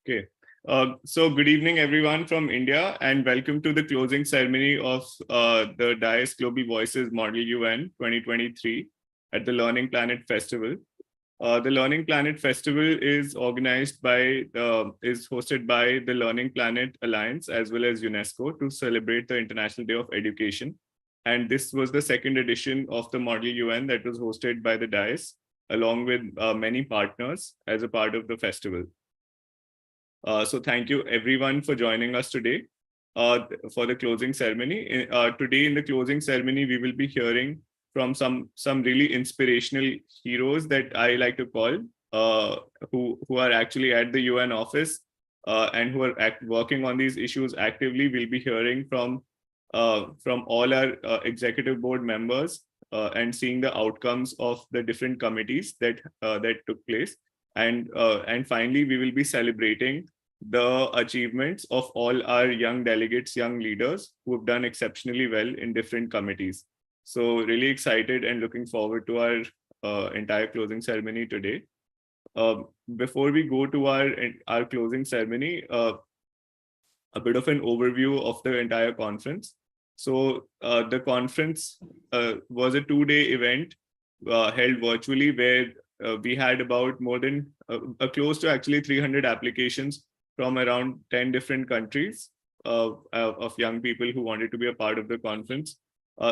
Okay. So good evening, everyone from India, and welcome to the closing ceremony of the Dais Global Voices Model UN 2023 at the Learning Planet Festival. The Learning Planet Festival is hosted by the Learning Planet Alliance as well as UNESCO to celebrate the International Day of Education. And this was the second edition of the Model UN that was hosted by the Dais, along with many partners as a part of the festival. So thank you everyone for joining us today for the closing ceremony. Today in the closing ceremony, we will be hearing from some really inspirational heroes that I like to call, who are actually at the UN office and who are working on these issues actively. We'll be hearing from all our executive board members and seeing the outcomes of the different committees that took place. And finally, we will be celebrating the achievements of all our young delegates, young leaders who have done exceptionally well in different committees. So really excited and looking forward to our entire closing ceremony today. Before we go to our closing ceremony, a bit of an overview of the entire conference. So the conference was a 2-day event held virtually where we had about more than close to actually 300 applications from around 10 different countries of young people who wanted to be a part of the conference.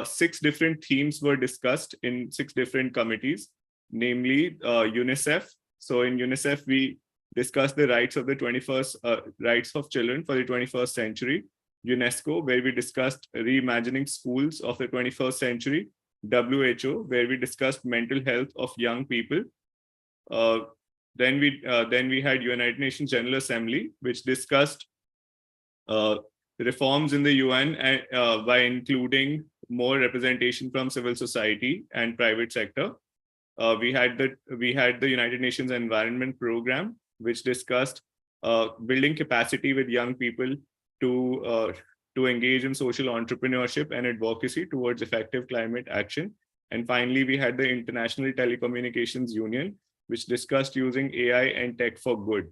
6 different themes were discussed in 6 different committees, namely UNICEF. So in UNICEF, we discussed the rights of the 21st rights of children for the 21st century. UNESCO, where we discussed reimagining schools of the 21st century. WHO, where we discussed mental health of young people. Then we had United Nations General Assembly, which discussed reforms in the UN by including more representation from civil society and private sector. We had the United Nations Environment Program, which discussed building capacity with young people to engage in social entrepreneurship and advocacy towards effective climate action. And finally, we had the International Telecommunications Union, which discussed using AI and tech for good.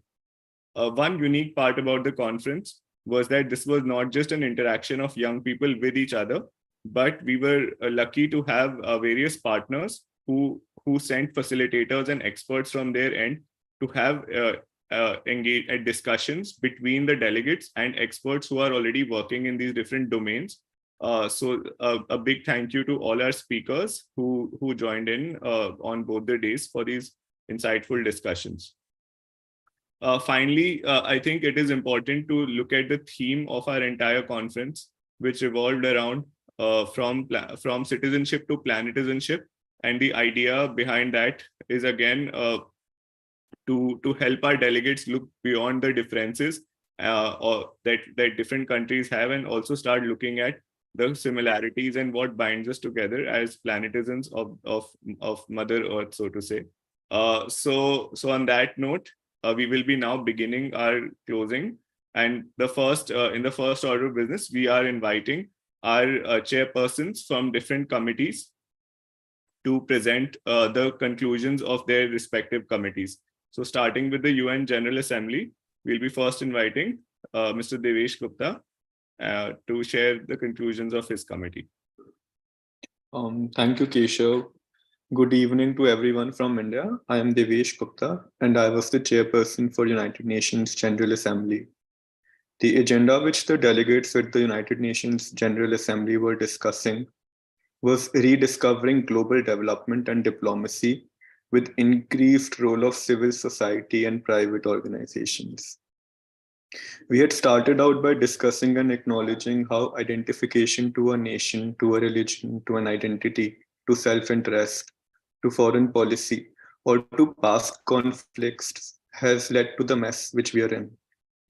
One unique part about the conference was that this was not just an interaction of young people with each other, but we were lucky to have various partners who sent facilitators and experts from their end to have engage at discussions between the delegates and experts who are already working in these different domains. So a big thank you to all our speakers who joined in on both the days for these insightful discussions. Finally, I think it is important to look at the theme of our entire conference, which revolved around from citizenship to planetizenship. And the idea behind that is again to help our delegates look beyond the differences or that different countries have, and also start looking at the similarities and what binds us together as planetizens of Mother Earth, so to say. So on that note, we will be now beginning our closing. And the first in the first order of business, we are inviting our chairpersons from different committees to present the conclusions of their respective committees. So starting with the UN General Assembly, we'll be first inviting Mr. Devesh Gupta to share the conclusions of his committee. Thank you, Keshav. Good evening to everyone from India. I am Devesh Gupta, and I was the chairperson for United Nations General Assembly. The agenda which the delegates at the United Nations General Assembly were discussing was rediscovering global development and diplomacy with increased role of civil society and private organizations. We had started out by discussing and acknowledging how identification to a nation, to a religion, to an identity, to self-interest, to foreign policy, or to past conflicts has led to the mess which we are in.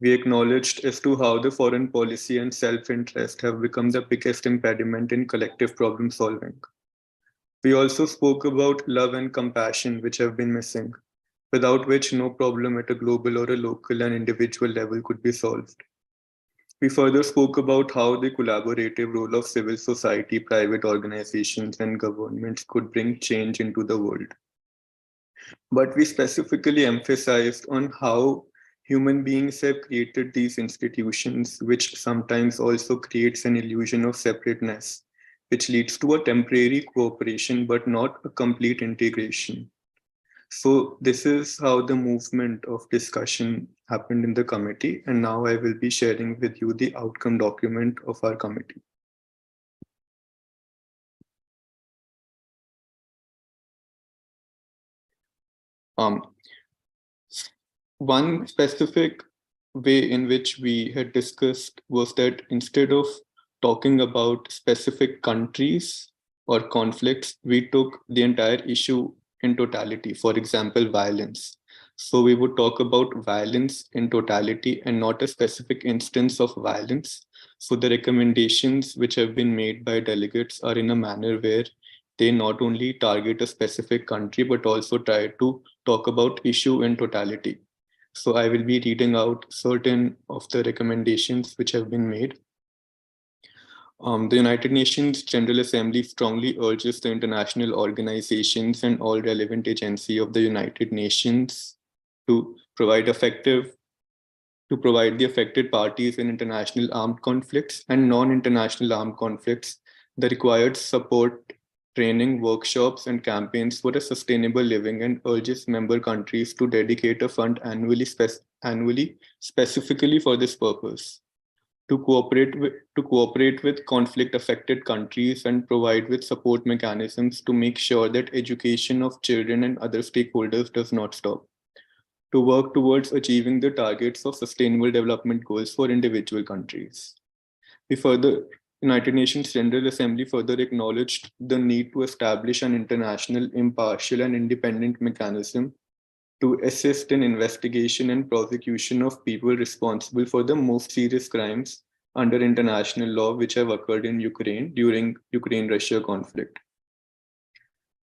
We acknowledged as to how the foreign policy and self-interest have become the biggest impediment in collective problem solving. We also spoke about love and compassion, which have been missing, without which no problem at a global or a local and individual level could be solved. We further spoke about how the collaborative role of civil society, private organizations, and governments could bring change into the world. But we specifically emphasized on how Human beings have created these institutions, which sometimes also creates an illusion of separateness, which leads to a temporary cooperation but not a complete integration. So, this is how the movement of discussion happened in the committee, and now I will be sharing with you the outcome document of our committee. Um, One specific way in which we had discussed was that instead of talking about specific countries or conflicts, we took the entire issue in totality. For example, violence. So we would talk about violence in totality and not a specific instance of violence. So the recommendations which have been made by delegates are in a manner where they not only target a specific country but also try to talk about issue in totality. So I will be reading out certain of the recommendations which have been made. The United Nations General Assembly strongly urges the international organizations and all relevant agencies of the United Nations to provide the affected parties in international armed conflicts and non-international armed conflicts the required support, training, workshops, and campaigns for a sustainable living, and urges member countries to dedicate a fund annually specifically for this purpose. To cooperate with conflict affected countries and provide with support mechanisms to make sure that education of children and other stakeholders does not stop. To work towards achieving the targets of sustainable development goals for individual countries. We further United Nations General Assembly further acknowledged the need to establish an international, impartial, and independent mechanism to assist in investigation and prosecution of people responsible for the most serious crimes under international law which have occurred in Ukraine during Ukraine-Russia conflict.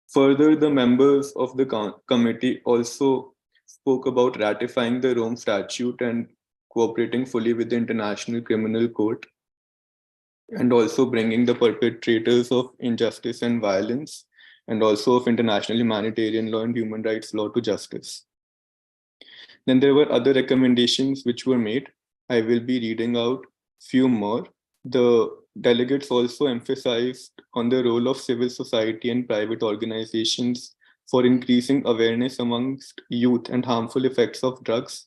Further, the members of the committee also spoke about ratifying the Rome Statute and cooperating fully with the International Criminal Court, and also bringing the perpetrators of injustice and violence and also of international humanitarian law and human rights law to justice. Then there were other recommendations which were made. I will be reading out few more. The delegates also emphasized on the role of civil society and private organizations for increasing awareness amongst youth and harmful effects of drugs,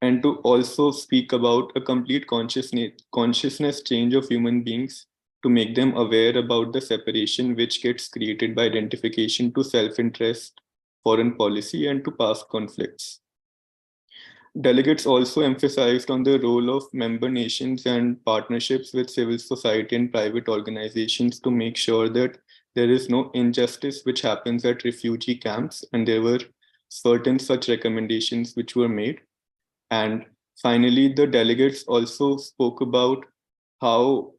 and to also speak about a complete consciousness change of human beings to make them aware about the separation which gets created by identification to self-interest, foreign policy, and to past conflicts. Delegates also emphasized on the role of member nations and partnerships with civil society and private organizations to make sure that there is no injustice which happens at refugee camps, and there were certain such recommendations which were made. And finally, the delegates also spoke about how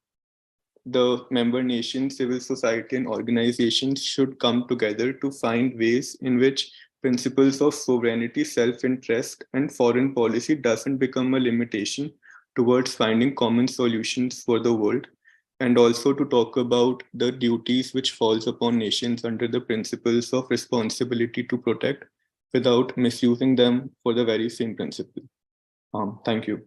the member nations, civil society, and organizations should come together to find ways in which principles of sovereignty, self-interest, and foreign policy doesn't become a limitation towards finding common solutions for the world, and also to talk about the duties which falls upon nations under the principles of responsibility to protect without misusing them for the very same principle. Thank you.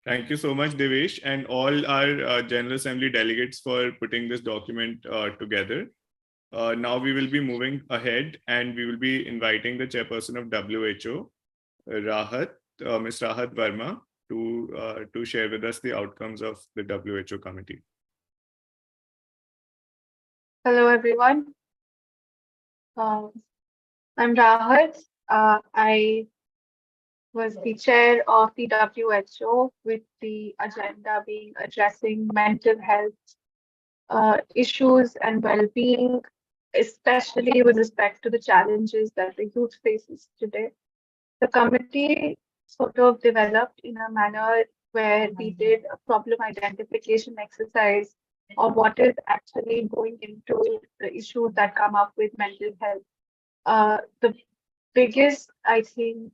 Thank you so much, Devesh, and all our General Assembly delegates for putting this document together. Now we will be moving ahead and we will be inviting the chairperson of WHO, Ms. Rahat Verma, to share with us the outcomes of the WHO committee. Hello, everyone. I'm Rahat. I was the chair of the WHO with the agenda being addressing mental health issues and well-being, especially with respect to the challenges that the youth faces today. The committee sort of developed in a manner where we did a problem identification exercise of what is actually going into the issues that come up with mental health. The biggest, I think,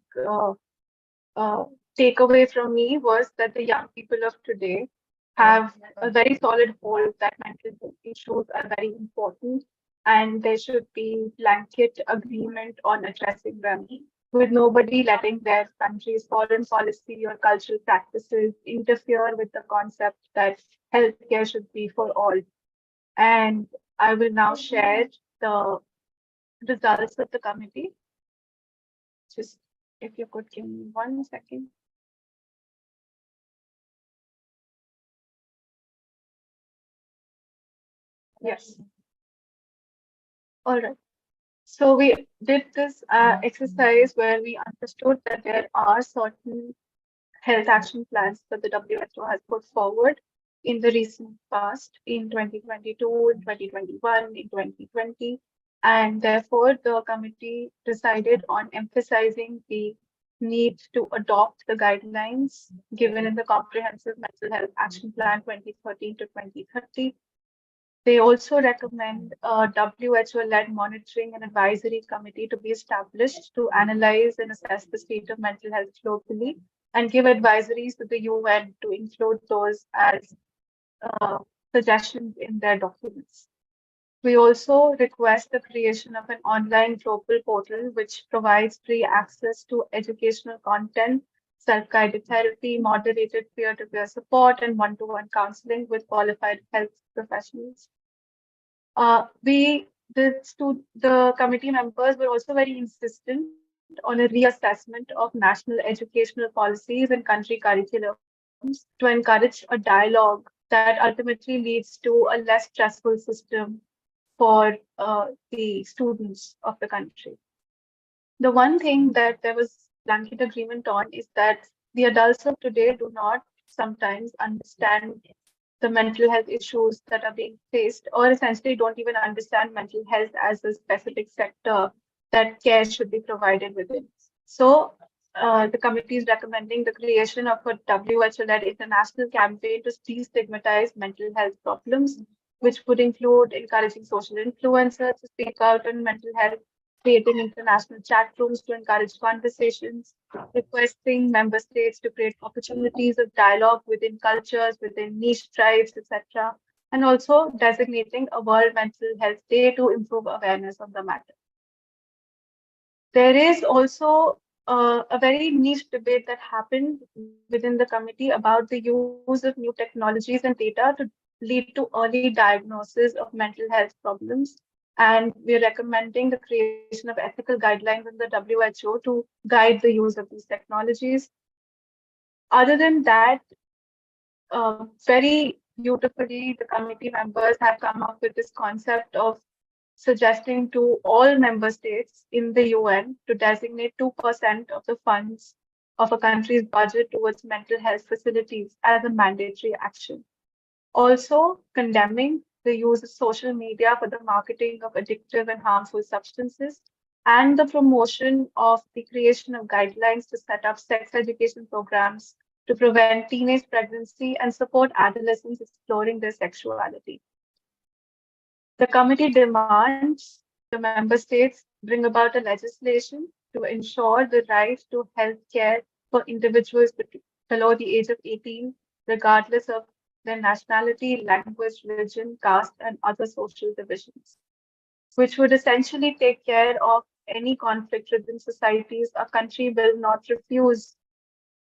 takeaway from me was that the young people of today have a very solid hold that mental health issues are very important and there should be blanket agreement on addressing them. with nobody letting their country's foreign policy or cultural practices interfere with the concept that healthcare should be for all. And I will now share the results of the committee. Just if you could give me 1 second. Yes. All right. So we did this exercise where we understood that there are certain health action plans that the WHO has put forward in the recent past, in 2022, in 2021, in 2020. And therefore, the committee decided on emphasizing the need to adopt the guidelines given in the Comprehensive Mental Health Action Plan 2013 to 2030. They also recommend a WHO-led monitoring and advisory committee to be established to analyze and assess the state of mental health globally and give advisories to the UN to include those as suggestions in their documents. We also request the creation of an online global portal which provides free access to educational content, self-guided therapy, moderated peer-to-peer support, and one-to-one counseling with qualified health professionals. The committee members were also very insistent on a reassessment of national educational policies and country curriculums to encourage a dialogue that ultimately leads to a less stressful system for the students of the country. The one thing that there was blanket agreement on is that the adults of today do not sometimes understand the mental health issues that are being faced, or essentially don't even understand mental health as a specific sector that care should be provided within. So the committee is recommending the creation of a WHO-led international campaign to destigmatize mental health problems, which would include encouraging social influencers to speak out on mental health, creating international chat rooms to encourage conversations, requesting member states to create opportunities of dialogue within cultures, within niche tribes, etc., and also designating a World Mental Health Day to improve awareness on the matter. There is also a very niche debate that happened within the committee about the use of new technologies and data to lead to early diagnosis of mental health problems. And we're recommending the creation of ethical guidelines in the WHO to guide the use of these technologies. Other than that, very beautifully, the committee members have come up with this concept of suggesting to all member states in the UN to designate 2% of the funds of a country's budget towards mental health facilities as a mandatory action. Also, condemning the use of social media for the marketing of addictive and harmful substances, and the promotion of the creation of guidelines to set up sex education programs to prevent teenage pregnancy and support adolescents exploring their sexuality. The committee demands the member states bring about a legislation to ensure the right to health care for individuals below the age of 18, regardless of their nationality, language, religion, caste, and other social divisions, which would essentially take care of any conflict within societies a country will not refuse.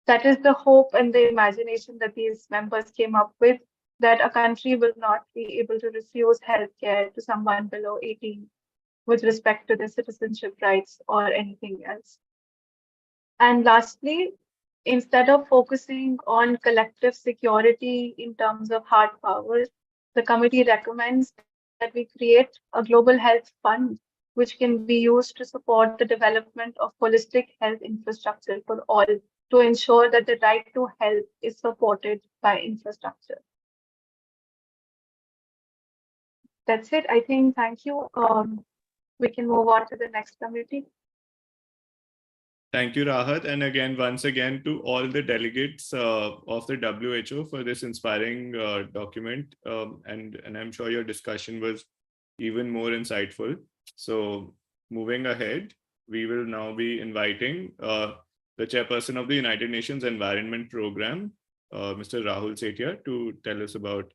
That is the hope and the imagination that these members came up with, that a country will not be able to refuse healthcare to someone below 18 with respect to their citizenship rights or anything else. And lastly, instead of focusing on collective security in terms of hard power, the committee recommends that we create a global health fund, which can be used to support the development of holistic health infrastructure for all, to ensure that the right to health is supported by infrastructure. That's it. I think, thank you. We can move on to the next committee. Thank you, Rahat. And again, once again, to all the delegates of the WHO for this inspiring document. And I'm sure your discussion was even more insightful. So moving ahead, we will now be inviting the chairperson of the United Nations Environment Program, Mr. Rahul Setia, to tell us about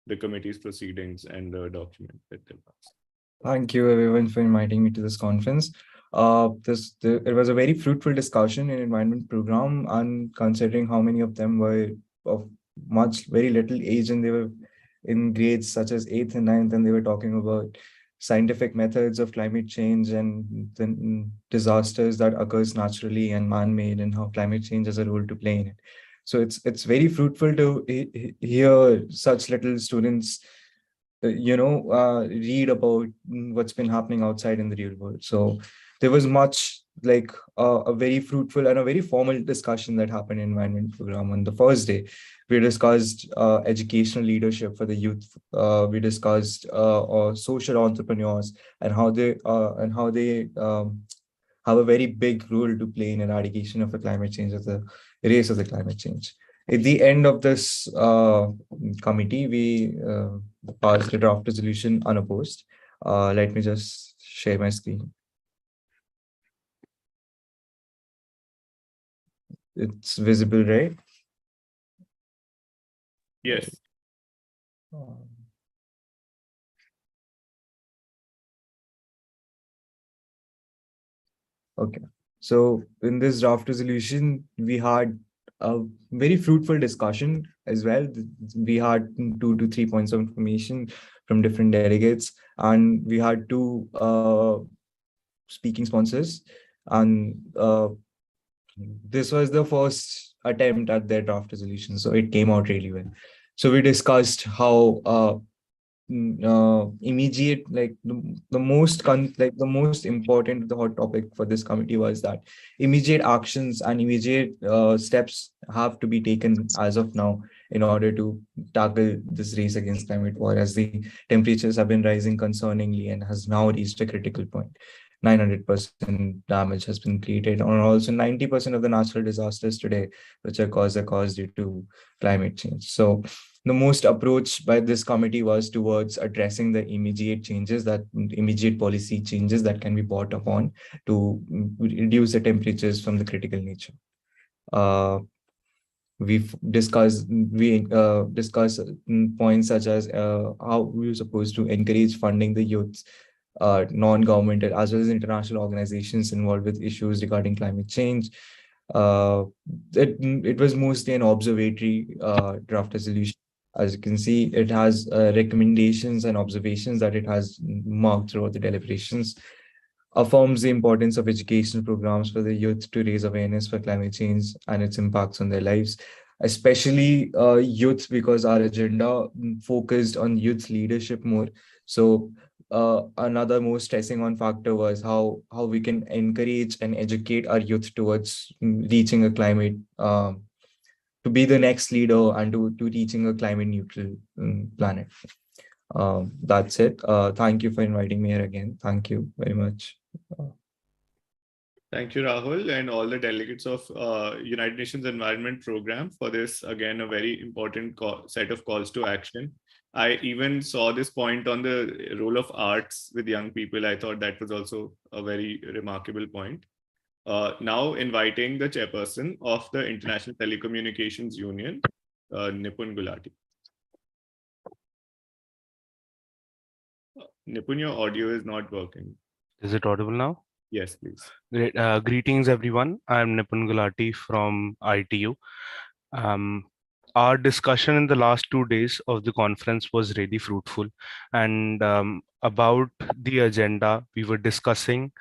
the committee's proceedings and the document that they passed. Thank you everyone for inviting me to this conference. It was a very fruitful discussion in environment program, and considering how many of them were of very little age, and they were in grades such as eighth and ninth, and they were talking about scientific methods of climate change and the disasters that occurs naturally and man-made, and how climate change has a role to play in it. So it's very fruitful to hear such little students read about what's been happening outside in the real world. So there was much like a very fruitful and a very formal discussion that happened in environment program on the first day. We discussed educational leadership for the youth. We discussed social entrepreneurs and how they have a very big role to play in eradication of the climate change, of the race of the climate change. At the end of this committee, we passed a draft resolution unopposed. Let me just share my screen. It's visible, right? Yes. Okay. So in this draft resolution, we had a very fruitful discussion as well. We had 2 to 3 points of information from different delegates, and we had two speaking sponsors. And this was the first attempt at their draft resolution, so it came out really well. So we discussed how immediate, like the most important, the hot topic for this committee was that immediate actions and immediate steps have to be taken as of now in order to tackle this race against climate war, as the temperatures have been rising concerningly and has now reached a critical point. 900% damage has been created, and also 90% of the natural disasters today which are caused due to climate change. So the most approach by this committee was towards addressing the immediate policy changes that can be brought upon to reduce the temperatures from the critical nature. We discussed points such as how we are supposed to encourage funding the youth, non-governmental as well as international organizations involved with issues regarding climate change. It was mostly an observatory draft resolution. As you can see, it has recommendations and observations that it has marked throughout the deliberations. Affirms the importance of educational programs for the youth to raise awareness for climate change and its impacts on their lives, especially youth, because our agenda focused on youth leadership more. So another most stressing on factor was how we can encourage and educate our youth towards reaching a climate to be the next leader and to reaching a climate neutral planet. That's it. Thank you for inviting me here again. Thank you very much. Thank you, Rahul, and all the delegates of United Nations Environment Program for this, again, a very important set of calls to action. I even saw this point on the role of arts with young people. I thought that was also a very remarkable point. Now inviting the chairperson of the International Telecommunications Union, Nipun Gulati. Nipun, your audio is not working. Is it audible now? Yes, please. Great. Greetings, everyone. I'm Nipun Gulati from ITU. Our discussion in the last 2 days of the conference was really fruitful. And about the agenda, we were discussing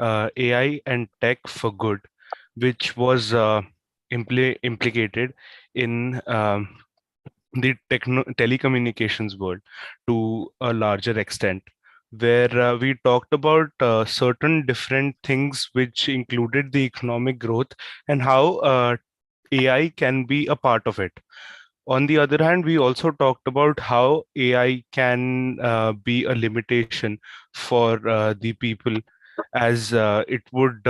AI and tech for good, which was implicated in the telecommunications world to a larger extent, where we talked about certain different things which included the economic growth and how AI can be a part of it. On the other hand, we also talked about how AI can be a limitation for the people, as it would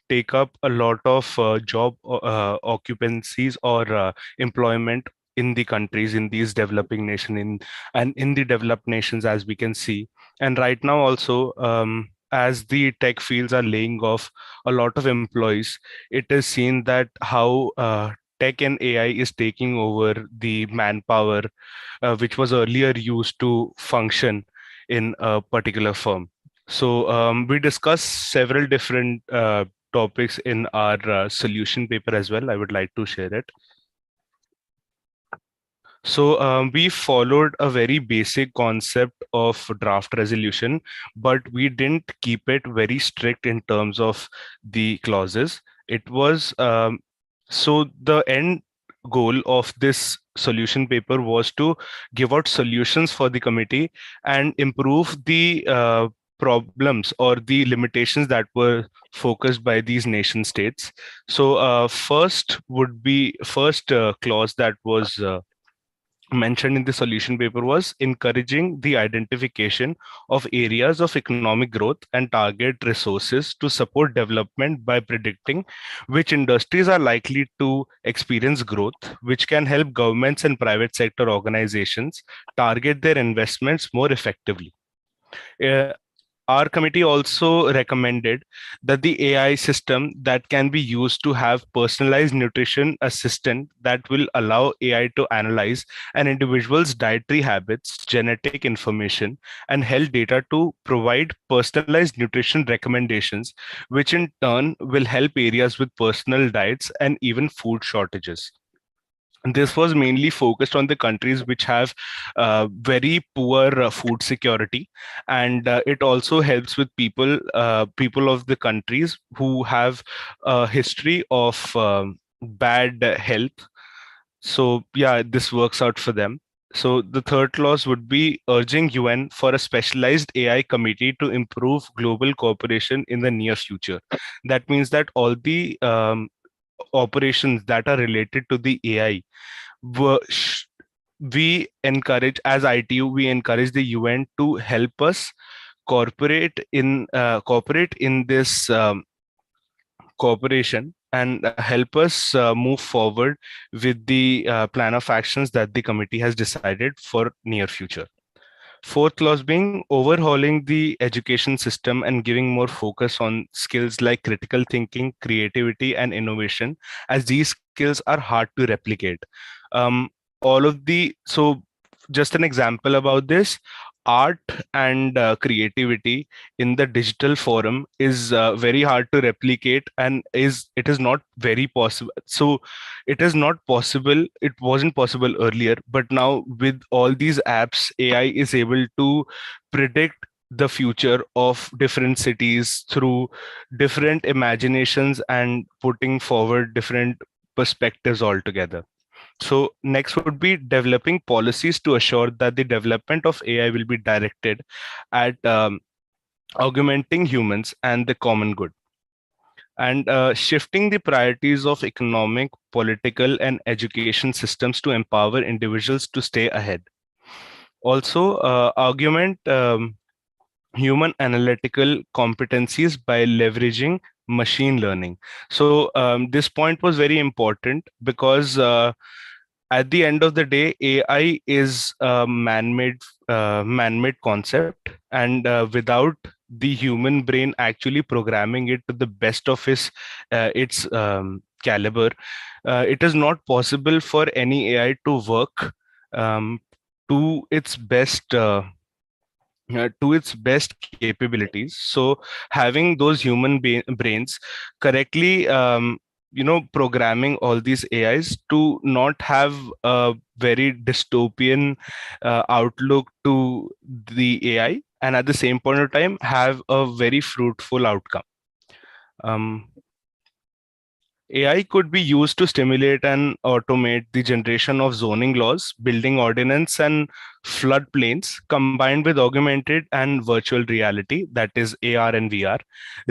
take up a lot of job occupancies or employment in the countries, in these developing and in the developed nations, as we can see. And right now also, as the tech fields are laying off a lot of employees, it is seen that how tech and AI is taking over the manpower which was earlier used to function in a particular firm. So we discussed several different topics in our solution paper as well. I would like to share it. So we followed a very basic concept of draft resolution, but we didn't keep it very strict in terms of the clauses. It was so the end goal of this solution paper was to give out solutions for the committee and improve the problems or the limitations that were focused by these nation states. So first clause that was mentioned in the solution paper was encouraging the identification of areas of economic growth and target resources to support development by predicting which industries are likely to experience growth, which can help governments and private sector organizations target their investments more effectively. Our committee also recommended that the AI system that can be used to have personalized nutrition assistant that will allow AI to analyze an individual's dietary habits, genetic information, and health data to provide personalized nutrition recommendations, which in turn will help areas with personal diets and even food shortages. This was mainly focused on the countries which have very poor food security, and it also helps with people of the countries who have a history of bad health. So yeah, this works out for them. So the third clause would be urging UN for a specialized AI committee to improve global cooperation in the near future. That means that all the operations that are related to the AI we encourage, as ITU, we encourage the UN to help us cooperate in this cooperation and help us move forward with the plan of actions that the committee has decided for near future. Fourth clause being overhauling the education system and giving more focus on skills like critical thinking, creativity, and innovation, as these skills are hard to replicate. All of the so just an example about this, art and creativity in the digital forum is very hard to replicate, and it is not very possible. So it is not possible, it wasn't possible earlier, but now with all these apps, AI is able to predict the future of different cities through different imaginations and putting forward different perspectives altogether. So next would be developing policies to assure that the development of AI will be directed at augmenting humans and the common good, and shifting the priorities of economic, political, and education systems to empower individuals to stay ahead. Also, augment human analytical competencies by leveraging machine learning. So this point was very important because at the end of the day, AI is a man-made concept, and without the human brain actually programming it to the best of its caliber, it is not possible for any AI to work um, to its best. To its best capabilities. So having those brains correctly programming all these AIs to not have a very dystopian outlook to the AI, and at the same point of time have a very fruitful outcome. AI could be used to stimulate and automate the generation of zoning laws, building ordinance, and floodplains, combined with augmented and virtual reality, that is AR and VR,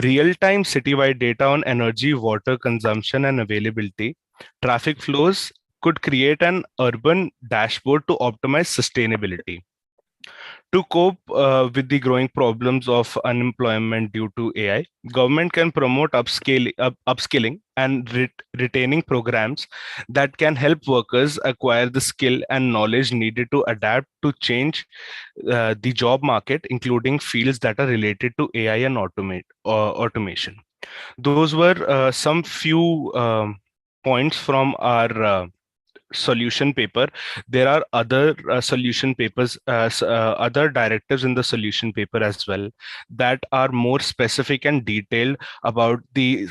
real-time citywide data on energy, water consumption, and availability, traffic flows could create an urban dashboard to optimize sustainability. To cope with the growing problems of unemployment due to AI, government can promote upskilling and retaining programs that can help workers acquire the skill and knowledge needed to adapt to change the job market, including fields that are related to AI and automation. Those were some few points from our solution paper, there are other solution papers, other directives in the solution paper as well, that are more specific and detailed about the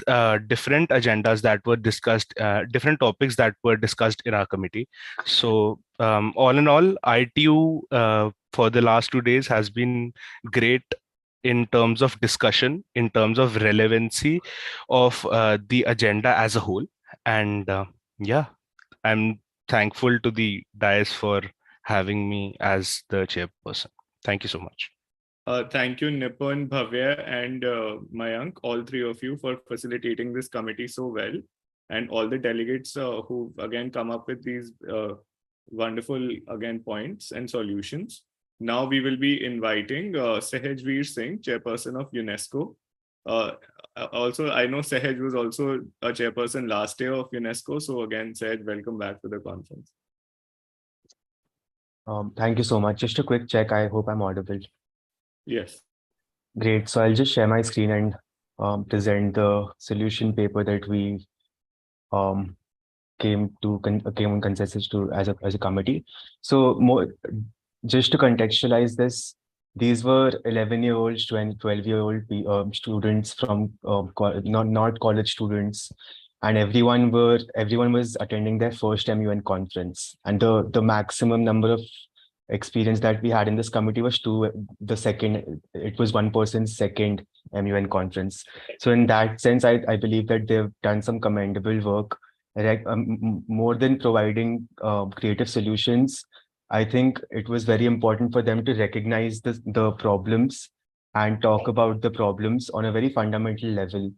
different agendas that were discussed, different topics that were discussed in our committee. So all in all, ITU for the last 2 days has been great in terms of discussion, in terms of relevancy of the agenda as a whole. And yeah, I'm thankful to the Dais for having me as the chairperson. Thank you so much. Thank you, Nipun, Bhavya, and Mayank, all three of you, for facilitating this committee so well, and all the delegates who've again come up with these wonderful points and solutions. Now we will be inviting Sehajveer Singh, chairperson of UNESCO. Also, I know Sehaj was also a chairperson last year of UNESCO. So again, Sehaj, welcome back to the conference. Thank you so much. Just a quick check. I hope I'm audible. Yes. Great. So I'll just share my screen and present the solution paper that we came in consensus to as a committee. So just to contextualize this, these were 11-year-olds, 12-year-old students from not college students, and everyone was attending their first MUN conference. And the maximum number of experience that we had in this committee was it was one person's second MUN conference. So in that sense, I believe that they've done some commendable work. More than providing creative solutions, I think it was very important for them to recognize the problems and talk about the problems on a very fundamental level.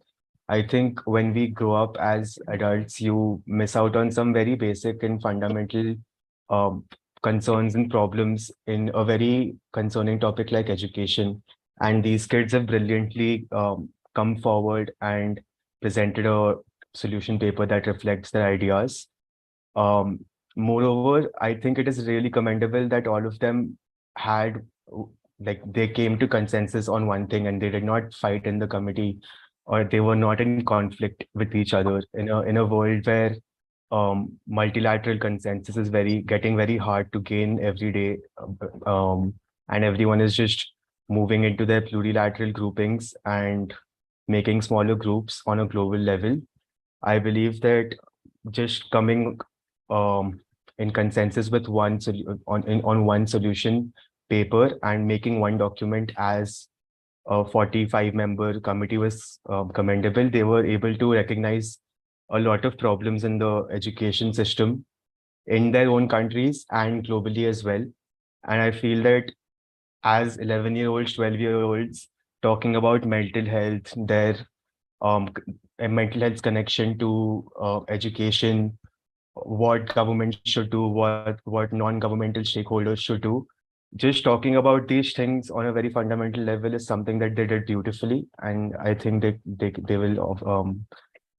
I think when we grow up as adults, you miss out on some very basic and fundamental concerns and problems in a very concerning topic like education. And these kids have brilliantly come forward and presented a solution paper that reflects their ideas. Moreover, I think it is really commendable that all of them they came to consensus on one thing, and they did not fight in the committee, or they were not in conflict with each other in a world where multilateral consensus is getting very hard to gain every day, and everyone is just moving into their plurilateral groupings and making smaller groups on a global level. I believe that just coming in consensus with one solution paper and making one document as a 45-member committee was commendable. They were able to recognize a lot of problems in the education system in their own countries and globally as well. And I feel that as 11-year-olds, 12-year-olds talking about mental health, their mental health connection to education, what government should do, what non-governmental stakeholders should do. Just talking about these things on a very fundamental level is something that they did beautifully, and I think they will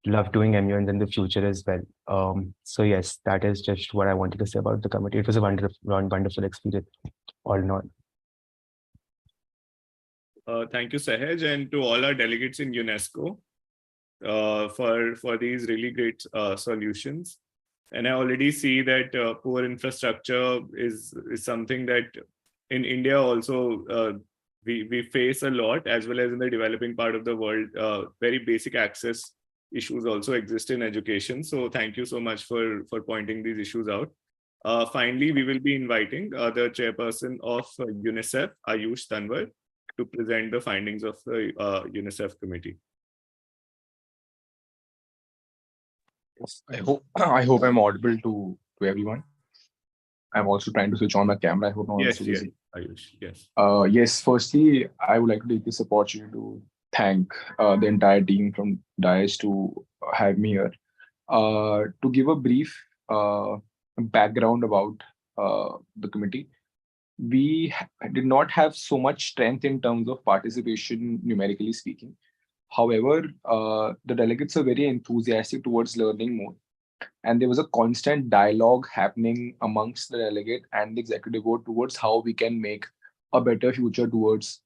love doing MUNs in the future as well. So yes, that is just what I wanted to say about the committee. It was a wonderful experience, all in all. Thank you, Sahaj, and to all our delegates in UNESCO for these really great solutions. And I already see that poor infrastructure is something that in India also we face a lot, as well as in the developing part of the world. Very basic access issues also exist in education. So thank you so much for pointing these issues out. Finally, we will be inviting the chairperson of UNICEF, Ayush Tanwar, to present the findings of the UNICEF committee. Yes, I hope I'm audible to everyone. I'm also trying to switch on my camera. I hope no one's too busy. Ayush, yes. Yes, firstly, I would like to take this opportunity to thank the entire team from Dais to have me here. To give a brief background about the committee, we did not have so much strength in terms of participation, numerically speaking. However, the delegates are very enthusiastic towards learning more. And there was a constant dialogue happening amongst the delegate and the executive board towards how we can make a better future towards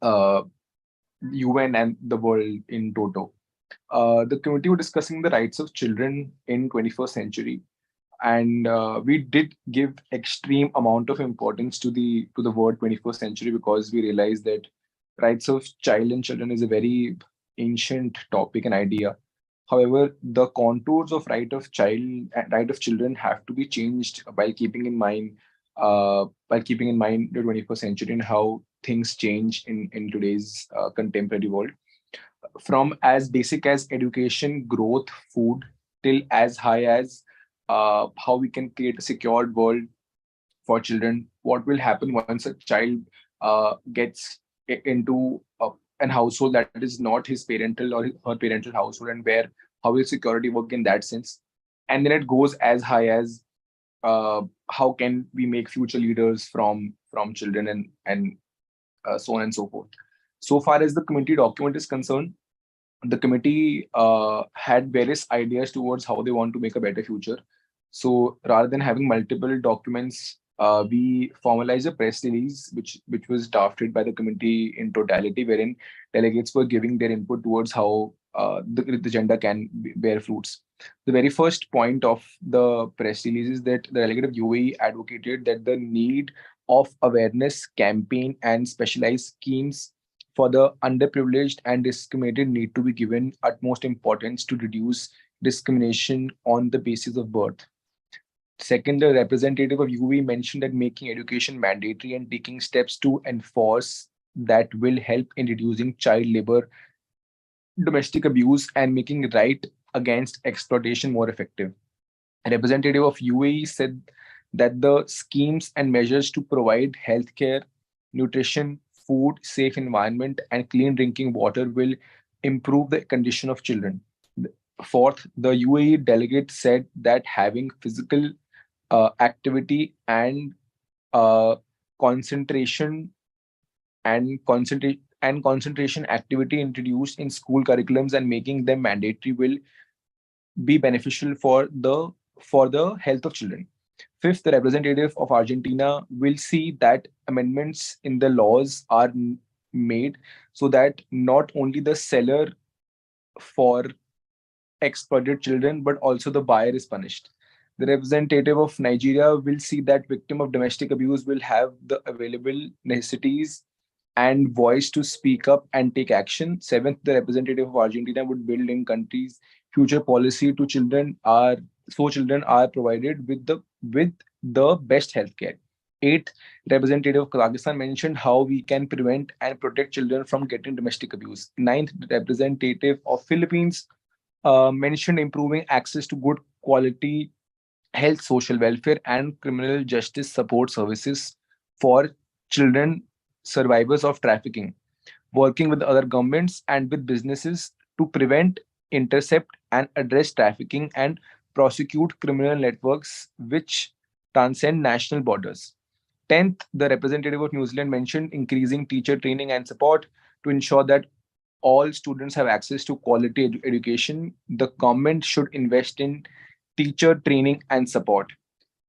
UN and the world in toto. The committee was discussing the rights of children in 21st century. and we did give extreme amount of importance to the word 21st century, because we realized that rights of child and children is a very ancient topic and idea. However, the contours of right of children have to be changed while keeping in mind the 21st century and how things change in today's contemporary world. From as basic as education, growth, food, till as high as how we can create a secured world for children. What will happen once a child gets into an household that is not his parental or her parental household, and where how will security work in that sense? And then it goes as high as how can we make future leaders from children, and so on and so forth. So far as the committee document is concerned, the committee had various ideas towards how they want to make a better future. So rather than having multiple documents, we formalized a press release which was drafted by the committee in totality, wherein delegates were giving their input towards how the agenda can bear fruits. The very first point of the press release is that the delegate of UAE advocated that the need of awareness campaign and specialized schemes for the underprivileged and discriminated need to be given utmost importance to reduce discrimination on the basis of birth. Second, the representative of UV mentioned that making education mandatory and taking steps to enforce that will help in reducing child labor, domestic abuse, and making right against exploitation more effective. A representative of UAE said that the schemes and measures to provide healthcare, nutrition, food, safe environment, and clean drinking water will improve the condition of children. Fourth, the UAE delegate said that having physical activity uh, concentration and concentration activity introduced in school curriculums and making them mandatory will be beneficial for the health of children. Fifth, the representative of Argentina will see that amendments in the laws are made so that not only the seller for exploited children, but also the buyer is punished. The representative of Nigeria will see that victim of domestic abuse will have the available necessities and voice to speak up and take action. Seventh, the representative of Argentina would build in countries future policy to children are so children are provided with the best healthcare. Eighth, representative of Kazakhstan mentioned how we can prevent and protect children from getting domestic abuse. Ninth, representative of Philippines mentioned improving access to good quality health, social welfare, and criminal justice support services for children survivors of trafficking, working with other governments and with businesses to prevent, intercept, and address trafficking and prosecute criminal networks which transcend national borders. 10th, the representative of New Zealand mentioned increasing teacher training and support to ensure that all students have access to quality education. The government should invest in teacher training and support.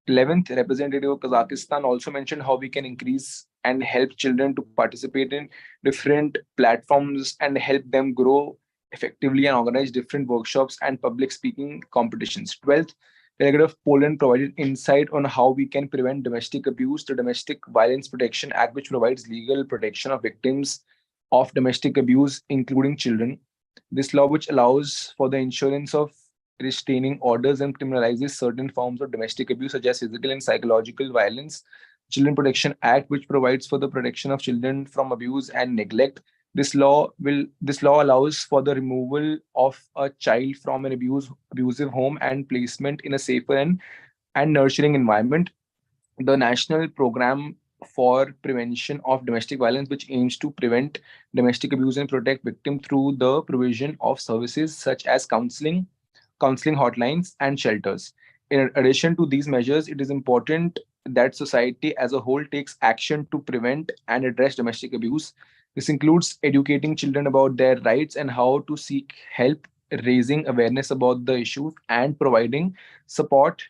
11th, representative of Kazakhstan also mentioned how we can increase and help children to participate in different platforms and help them grow effectively and organize different workshops and public speaking competitions. 12th, delegate of Poland provided insight on how we can prevent domestic abuse. The Domestic Violence Protection Act, which provides legal protection of victims of domestic abuse, including children. This law, which allows for the insurance of restraining orders and criminalizes certain forms of domestic abuse, such as physical and psychological violence. Children Protection Act, which provides for the protection of children from abuse and neglect. This law allows for the removal of a child from an abusive home and placement in a safer and nurturing environment. The National Program for Prevention of Domestic Violence, which aims to prevent domestic abuse and protect victims through the provision of services such as counseling hotlines, and shelters. In addition to these measures, it is important that society as a whole takes action to prevent and address domestic abuse. This includes educating children about their rights and how to seek help, raising awareness about the issues, and support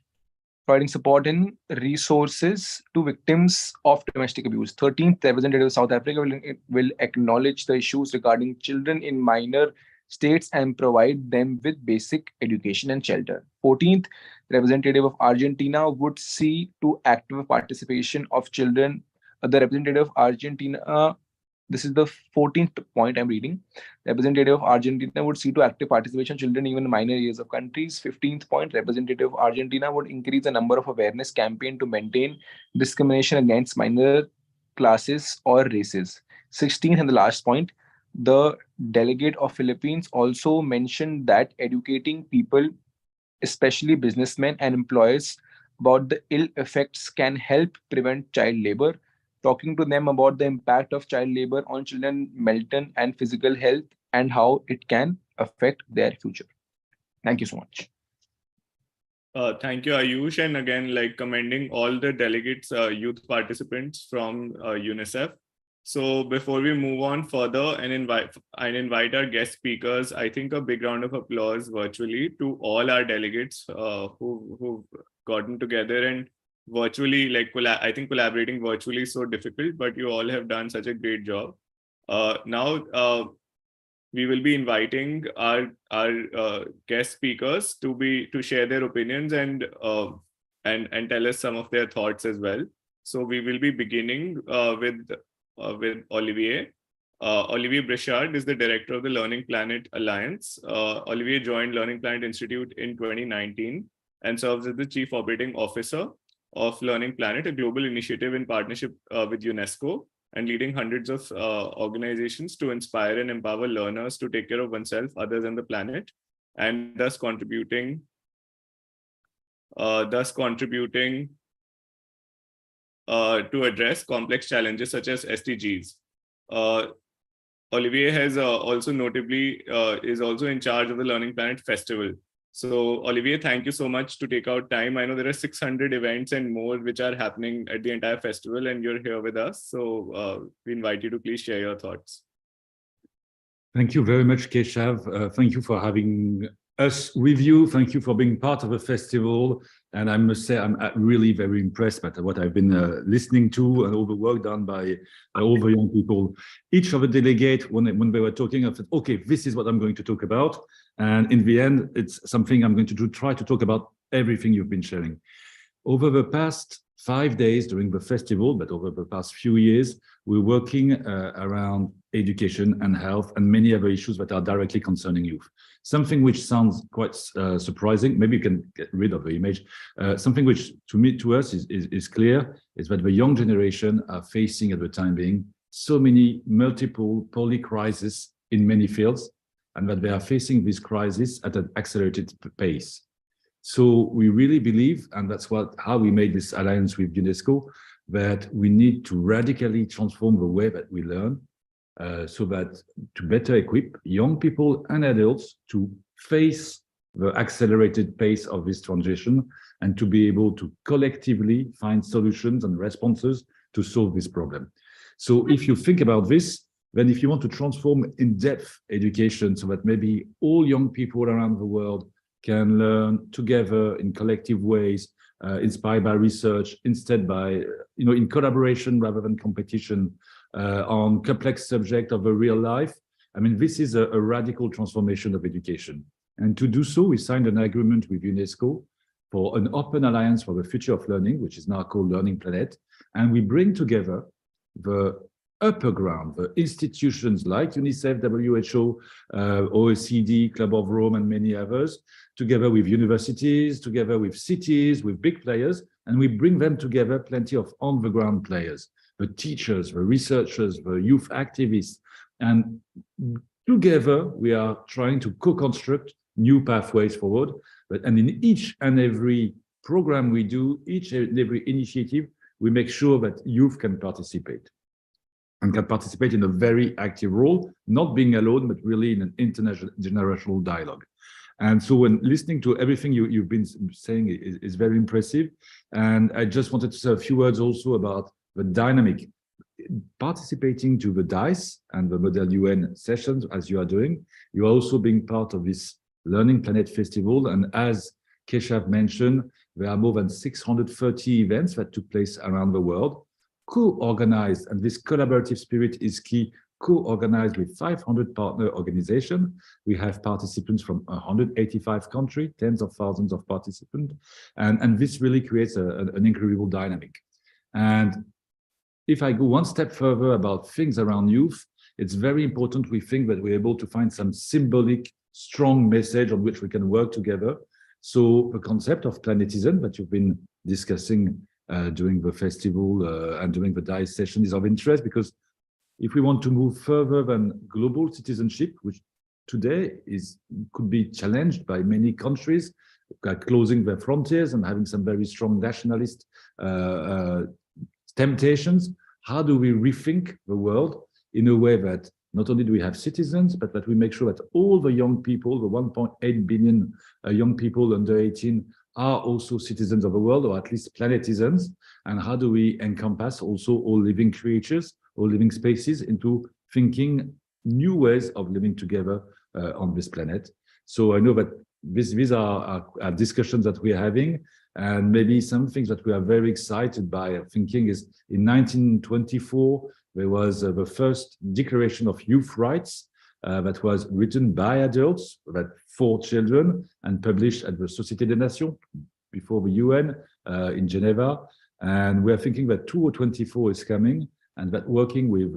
providing support and resources to victims of domestic abuse. 13th, representative of South Africa will acknowledge the issues regarding children in minor states and provide them with basic education and shelter. 14th, representative of Argentina would see to active participation of children. The representative of Argentina, this is the 14th point I'm reading. Representative of Argentina would see to active participation of children even in minor areas of countries. 15th point, representative of Argentina would increase the number of awareness campaign to maintain discrimination against minor classes or races. 16th and the last point, the delegate of Philippines also mentioned that educating people, especially businessmen and employers, about the ill effects can help prevent child labor. Talking to them about the impact of child labor on children mental and physical health and how it can affect their future. Thank you so much. Thank you, Ayush, and again, like commending all the delegates, youth participants from UNICEF. So before we move on further and invite our guest speakers, I think a big round of applause virtually to all our delegates who've gotten together and virtually, like I think collaborating virtually is so difficult, but you all have done such a great job. Now we will be inviting our guest speakers to share their opinions and tell us some of their thoughts as well. So we will be beginning with Olivier. Olivier Brichard is the director of the Learning Planet Alliance. Olivier joined Learning Planet Institute in 2019 and serves as the chief operating officer of Learning Planet, a global initiative in partnership with UNESCO and leading hundreds of organizations to inspire and empower learners to take care of oneself, others, and the planet, and thus contributing to address complex challenges such as SDGs. Olivier has also notably is also in charge of the Learning Planet Festival. So Olivier, thank you so much to take out time. I know there are 600 events and more which are happening at the entire festival, and you're here with us. So we invite you to please share your thoughts. Thank you very much, Keshav. Thank you for having us with you. Thank you for being part of the festival. And I must say, I'm really very impressed by what I've been listening to and all the work done by all the young people. Each of the delegates, when they were talking, I said, okay, this is what I'm going to talk about. And in the end, it's something I'm going to try to talk about everything you've been sharing. Over the past 5 days during the festival, but over the past few years, we're working around education and health and many other issues that are directly concerning youth. Something which sounds quite surprising, maybe you can get rid of the image, something which to us is clear, is that the young generation are facing at the time being so many multiple poly crises in many fields, and that they are facing this crisis at an accelerated pace. So we really believe, and that's how we made this alliance with UNESCO, that we need to radically transform the way that we learn, so that to better equip young people and adults to face the accelerated pace of this transition and to be able to collectively find solutions and responses to solve this problem. So if you think about this, then if you want to transform in-depth education so that maybe all young people around the world can learn together in collective ways, inspired by research, instead by, in collaboration rather than competition, on complex subject of a real life. I mean, this is a radical transformation of education. And to do so, we signed an agreement with UNESCO for an open alliance for the future of learning, which is now called Learning Planet. And we bring together the upper ground, the institutions like UNICEF, WHO, OECD, Club of Rome, and many others, together with universities, together with cities, with big players, and we bring them together, plenty of on-the-ground players, the teachers, the researchers, the youth activists, and together we are trying to co-construct new pathways forward. And in each and every program we do, each and every initiative, we make sure that youth can participate. And can participate in a very active role, not being alone, but really in an intergenerational dialogue. And so when listening to everything you've been saying is very impressive. And I just wanted to say a few words also about the dynamic. Participating to the Dais and the Model UN sessions, as you are doing, you are also being part of this Learning Planet Festival. And as Keshav mentioned, there are more than 630 events that took place around the world, co-organized, and this collaborative spirit is key co-organized with 500 partner organizations. We have participants from 185 countries, tens of thousands of participants, and this really creates an incredible dynamic. And if I go one step further about things around youth, it's very important we think that we're able to find some symbolic, strong message on which we can work together. So the concept of planetism that you've been discussing during the festival and during the Dais session is of interest, because if we want to move further than global citizenship, which today could be challenged by many countries closing their frontiers and having some very strong nationalist temptations, how do we rethink the world in a way that not only do we have citizens, but that we make sure that all the young people, the 1.8 billion young people under 18, are also citizens of the world, or at least planetizens? And how do we encompass also all living creatures, all living spaces, into thinking new ways of living together on this planet? So I know that these are discussions that we're having, and maybe some things that we are very excited by thinking is in 1924, there was the first Declaration of Youth Rights that was written by adults, that for children, and published at the Société des Nations before the UN in Geneva. And we're thinking that 2024 is coming, and that working with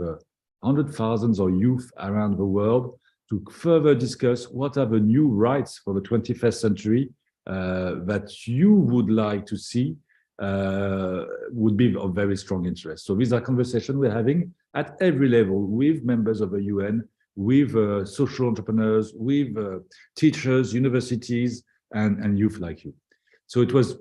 hundreds of thousands of youth around the world to further discuss what are the new rights for the 21st century that you would like to see would be of very strong interest. So these are conversations we're having at every level with members of the UN, with social entrepreneurs, with teachers, universities, and youth like you. So it was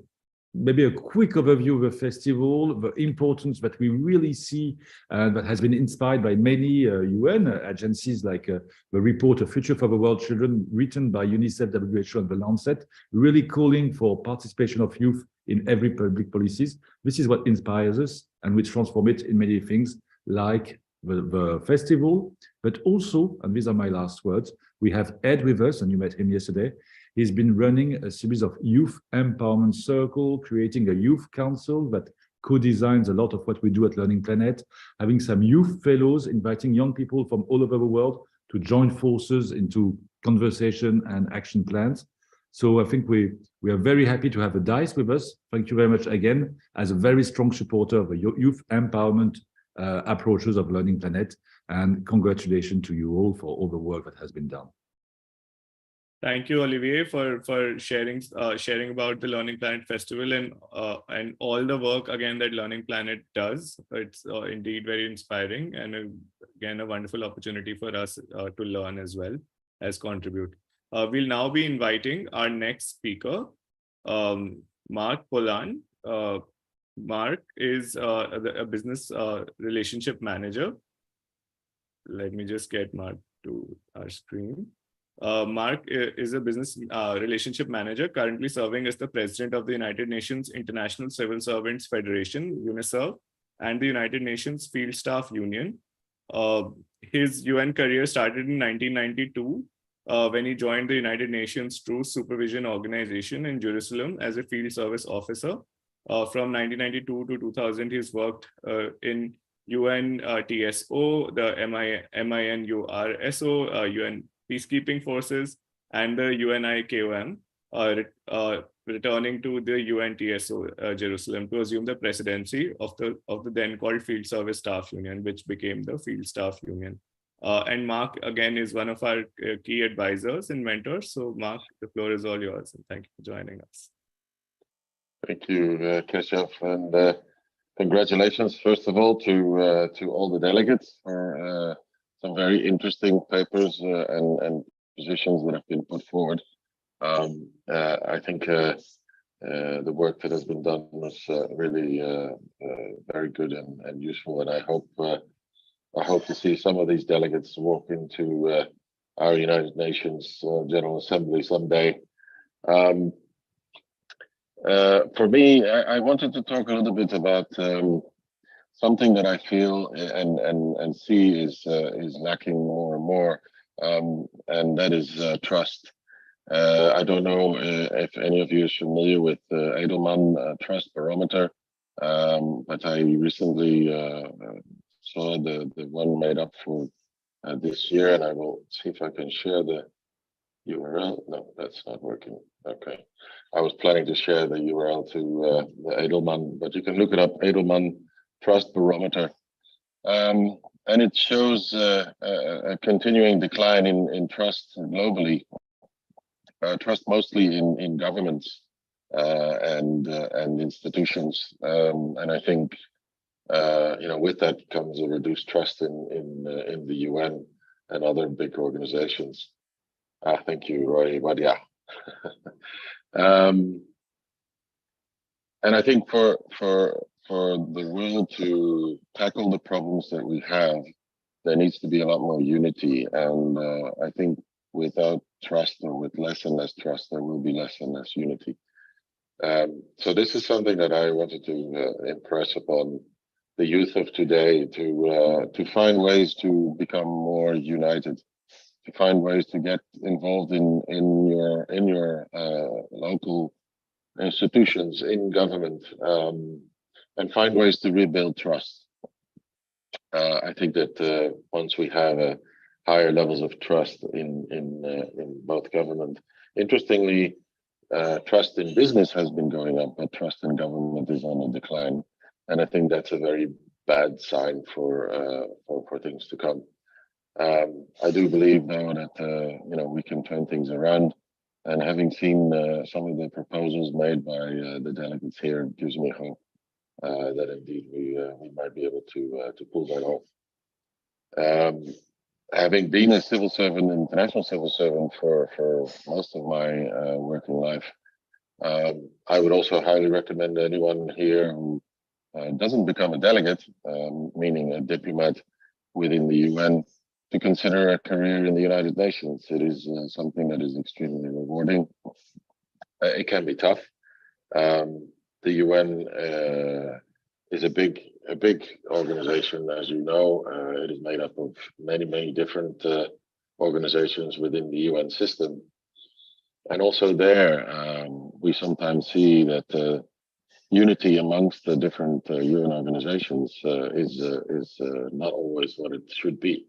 maybe a quick overview of the festival, the importance that we really see that has been inspired by many UN agencies, like the report, A Future for the World Children, written by UNICEF, WHO, and the Lancet, really calling for participation of youth in every public policies. This is what inspires us, and we transform it in many things, like the festival, but also, and these are my last words, we have Ed with us, and you met him yesterday. He's been running a series of youth empowerment circles, creating a youth council that co-designs a lot of what we do at Learning Planet, having some youth fellows, inviting young people from all over the world to join forces into conversation and action plans. So I think we are very happy to have the Dais with us. Thank you very much again, as a very strong supporter of the youth empowerment approaches of Learning Planet, and congratulations to you all for all the work that has been done. Thank you, Olivier, for sharing about the Learning Planet Festival and all the work again that Learning Planet does. It's indeed very inspiring, and again a wonderful opportunity for us to learn as well as contribute. We'll now be inviting our next speaker, Mark Polan. Mark is a business relationship manager. Let me just get Mark to our screen. Mark is a business relationship manager, currently serving as the president of the United Nations International Civil Servants Federation, UNICEF, and the United Nations Field Staff Union. His UN career started in 1992 when he joined the United Nations Truce Supervision Organization in Jerusalem as a field service officer. From 1992 to 2000, he's worked in UN TSO, the MINURSO, UN Peacekeeping Forces, and the UNIKOM, returning to the UNTSO Jerusalem to assume the presidency of the then called Field Service Staff Union, which became the Field Staff Union. And Mark, again, is one of our key advisors and mentors. So Mark, the floor is all yours, and thank you for joining us. Thank you, Keshav, and congratulations, first of all, to all the delegates for some very interesting papers and positions that have been put forward. I think the work that has been done was really very good and useful, and I hope to see some of these delegates walk into our United Nations General Assembly someday. For me, I wanted to talk a little bit about something that I feel and see is lacking more and more, and that is trust. I don't know if any of you is familiar with Edelman Trust Barometer, but I recently saw the one made up for this year, and I will see if I can share the URL. No, that's not working. Okay. I was planning to share the URL to the Edelman, but you can look it up, Edelman Trust Barometer. And it shows a continuing decline in trust globally, trust mostly in governments and institutions. And I think with that comes a reduced trust in the UN and other big organizations. Thank you, Roy. But yeah. And I think for the world to tackle the problems that we have, there needs to be a lot more unity. And I think without trust, or with less and less trust, there will be less and less unity. So this is something that I wanted to impress upon the youth of today, to find ways to become more united, to find ways to get involved in your local institutions, in government, and find ways to rebuild trust. I think that once we have higher levels of trust in both government, interestingly, trust in business has been going up, but trust in government is on a decline, and I think that's a very bad sign for things to come. I do believe, though, that we can turn things around. And having seen some of the proposals made by the delegates here, gives me hope that indeed we might be able to pull that off. Having been a civil servant, international civil servant for most of my working life, I would also highly recommend anyone here who doesn't become a delegate, meaning a diplomat within the UN, to consider a career in the United Nations. It is something that is extremely rewarding. It can be tough. The UN is a big organization, as you know. It is made up of many different organizations within the UN system. And also there, we sometimes see that unity amongst the different UN organizations is not always what it should be.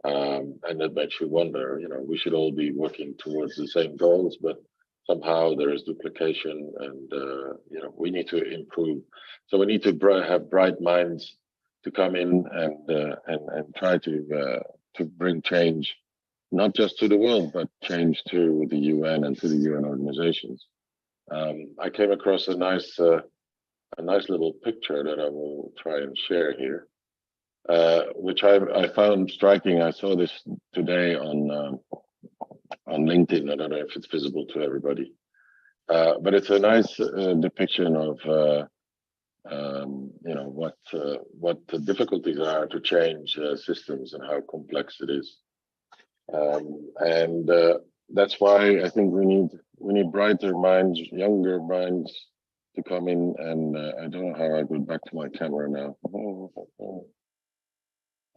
And that makes you wonder, we should all be working towards the same goals, but somehow there is duplication, and we need to improve. So we need to have bright minds to come in and try to bring change, not just to the world, but change to the UN and to the UN organizations. I came across a nice little picture that I will try and share here. Which I found striking. I saw this today on LinkedIn. I don't know if it's visible to everybody, but it's a nice depiction of what the difficulties are to change systems and how complex it is. And that's why I think we need brighter minds, younger minds to come in. And I don't know how I go back to my camera now.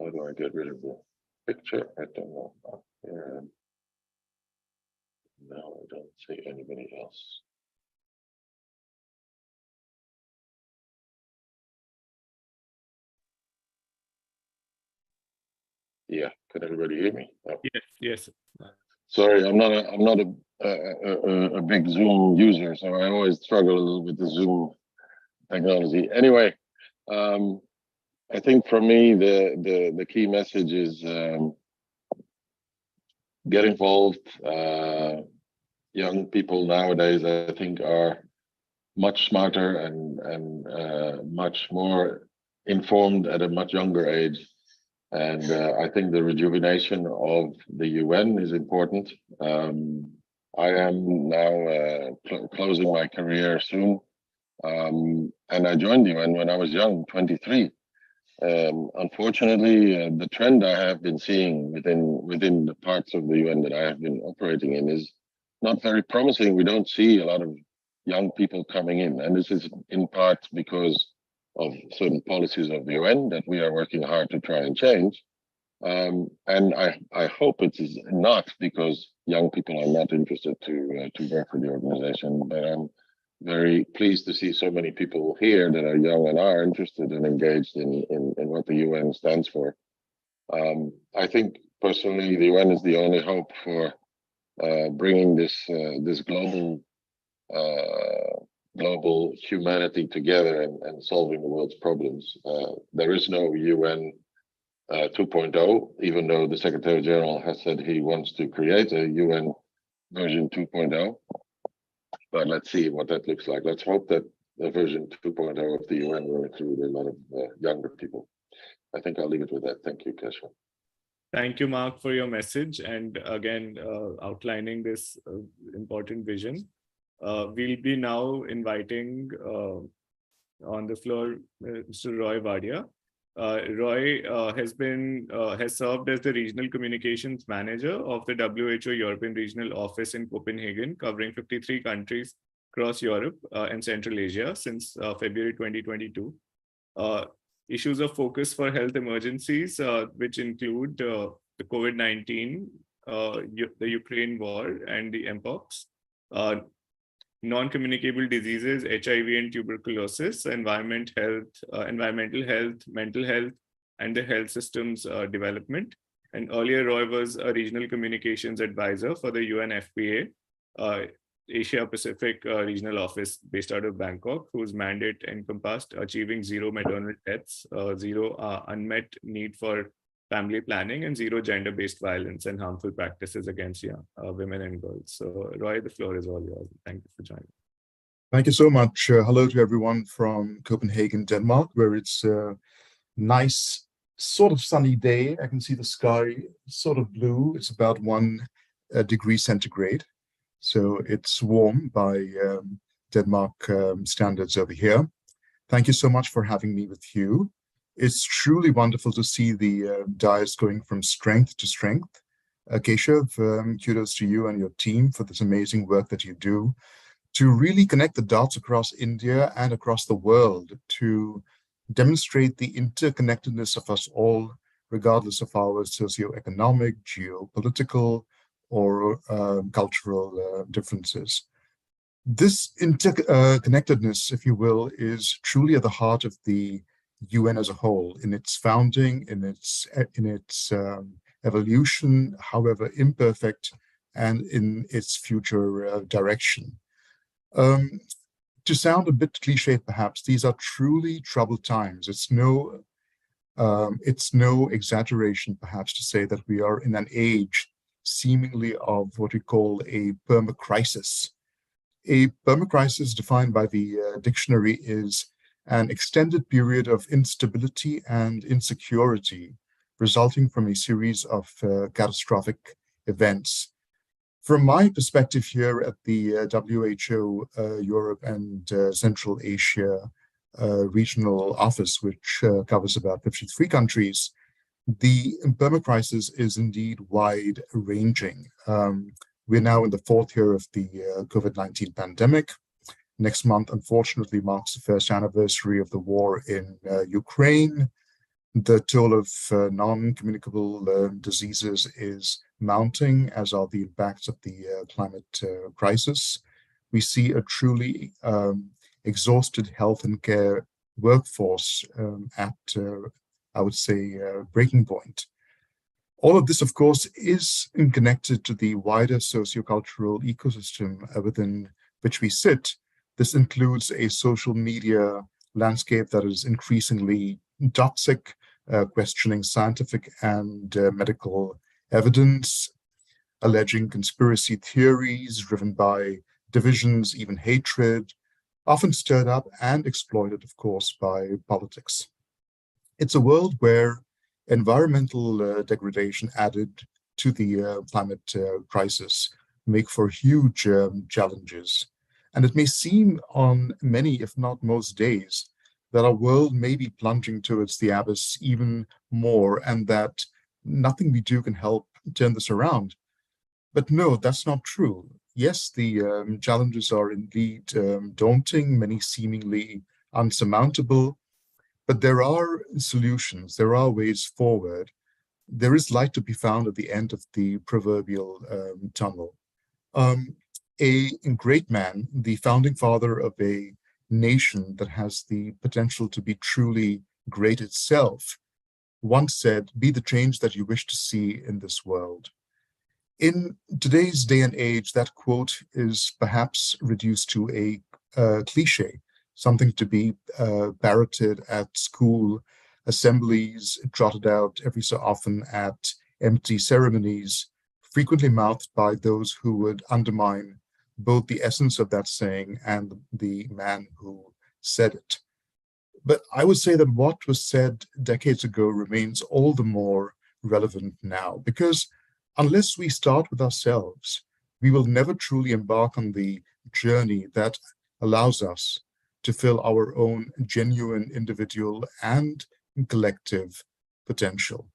How do I get rid of the picture? I don't know. Here. No, I don't see anybody else. Yeah, can everybody hear me? Oh. Yes. Sorry, I'm not a big Zoom user, so I always struggle a little with the Zoom technology. Anyway, I think for me the key message is get involved. Young people nowadays, I think, are much smarter and much more informed at a much younger age. And I think the rejuvenation of the UN is important. I am now closing my career soon. And I joined the UN when I was young, 23. Unfortunately, the trend I have been seeing within the parts of the UN that I have been operating in is not very promising. We don't see a lot of young people coming in, and this is in part because of certain policies of the UN that we are working hard to try and change. And I hope it is not because young people are not interested to work for the organization, but I'm very pleased to see so many people here that are young and are interested and engaged in what the UN stands for. I think personally the UN is the only hope for bringing this global humanity together and solving the world's problems. There is no UN 2.0, even though the Secretary General has said he wants to create a UN version 2.0. But let's see what that looks like. Let's hope that the version 2.0 of the UN will include a lot of younger people. I think I'll leave it with that. Thank you, Kesha. Thank you, Mark, for your message and again outlining this important vision. We'll be now inviting on the floor Mr. Roy Vadia. Roy has served as the Regional Communications Manager of the WHO European Regional Office in Copenhagen, covering 53 countries across Europe and Central Asia since February 2022. Issues of focus for health emergencies, which include the COVID-19, the Ukraine war, and the Mpox, non-communicable diseases, HIV and tuberculosis, environmental health, mental health, and the health systems development. And earlier, Roy was a regional communications advisor for the UNFPA, Asia Pacific Regional Office based out of Bangkok, whose mandate encompassed achieving zero maternal deaths, zero unmet need for family planning, and zero gender-based violence and harmful practices against women and girls. So Roy, the floor is all yours. Thank you for joining. Thank you so much. Hello to everyone from Copenhagen, Denmark, where it's a nice, sort of sunny day. I can see the sky sort of blue. It's about 1 degree centigrade. So it's warm by Denmark standards over here. Thank you so much for having me with you. It's truly wonderful to see the Dais going from strength to strength. Keshav, kudos to you and your team for this amazing work that you do to really connect the dots across India and across the world to demonstrate the interconnectedness of us all, regardless of our socioeconomic, geopolitical, or cultural differences. This interconnectedness, if you will, is truly at the heart of the UN as a whole, in its founding, in its evolution, however imperfect, and in its future direction. To sound a bit cliched, perhaps, these are truly troubled times. It's no exaggeration, perhaps, to say that we are in an age seemingly of what we call a permacrisis. A permacrisis, defined by the dictionary, is an extended period of instability and insecurity resulting from a series of catastrophic events. From my perspective here at the WHO Europe and Central Asia Regional Office, which covers about 53 countries, the permacrisis is indeed wide-ranging. We're now in the 4th year of the COVID-19 pandemic. Next month, unfortunately, marks the 1st anniversary of the war in Ukraine. The toll of non-communicable diseases is mounting, as are the impacts of the climate crisis. We see a truly exhausted health and care workforce at I would say, breaking point. All of this, of course, is connected to the wider sociocultural ecosystem within which we sit. This includes a social media landscape that is increasingly toxic, questioning scientific and medical evidence, alleging conspiracy theories driven by divisions, even hatred, often stirred up and exploited, of course, by politics. It's a world where environmental degradation added to the climate crisis make for huge challenges. And it may seem on many, if not most days, that our world may be plunging towards the abyss even more, and that nothing we do can help turn this around. But no, that's not true. Yes, the challenges are indeed daunting, many seemingly unsurmountable, but there are solutions, there are ways forward. There is light to be found at the end of the proverbial tunnel. A great man, the founding father of a nation that has the potential to be truly great itself, once said, "Be the change that you wish to see in this world." In today's day and age, that quote is perhaps reduced to a cliche, something to be parroted at school assemblies, trotted out every so often at empty ceremonies, frequently mouthed by those who would undermine both the essence of that saying and the man who said it. But I would say that what was said decades ago remains all the more relevant now, because unless we start with ourselves, we will never truly embark on the journey that allows us to fill our own genuine individual and collective potential.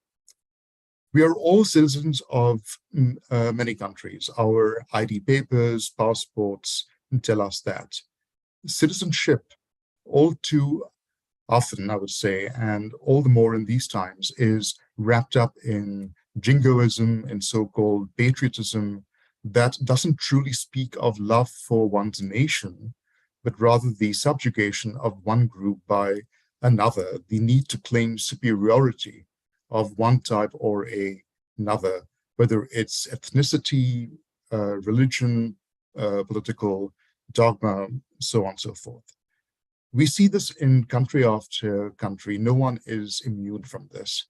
We are all citizens of many countries. Our ID papers, passports tell us that. Citizenship, all too often, I would say, and all the more in these times, is wrapped up in jingoism and so-called patriotism that doesn't truly speak of love for one's nation, but rather the subjugation of one group by another, the need to claim superiority of one type or another, whether it's ethnicity, religion, political dogma, so on and so forth. We see this in country after country. No one is immune from this.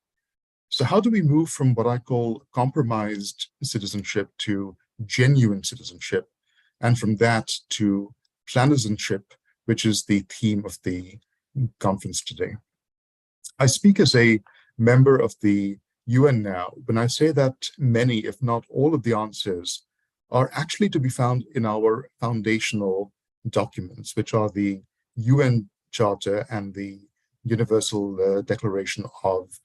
So how do we move from what I call compromised citizenship to genuine citizenship, and from that to planizenship, which is the theme of the conference today? I speak as a member of the UN now when I say that many, if not all of the answers are actually to be found in our foundational documents, which are the UN Charter and the Universal Declaration of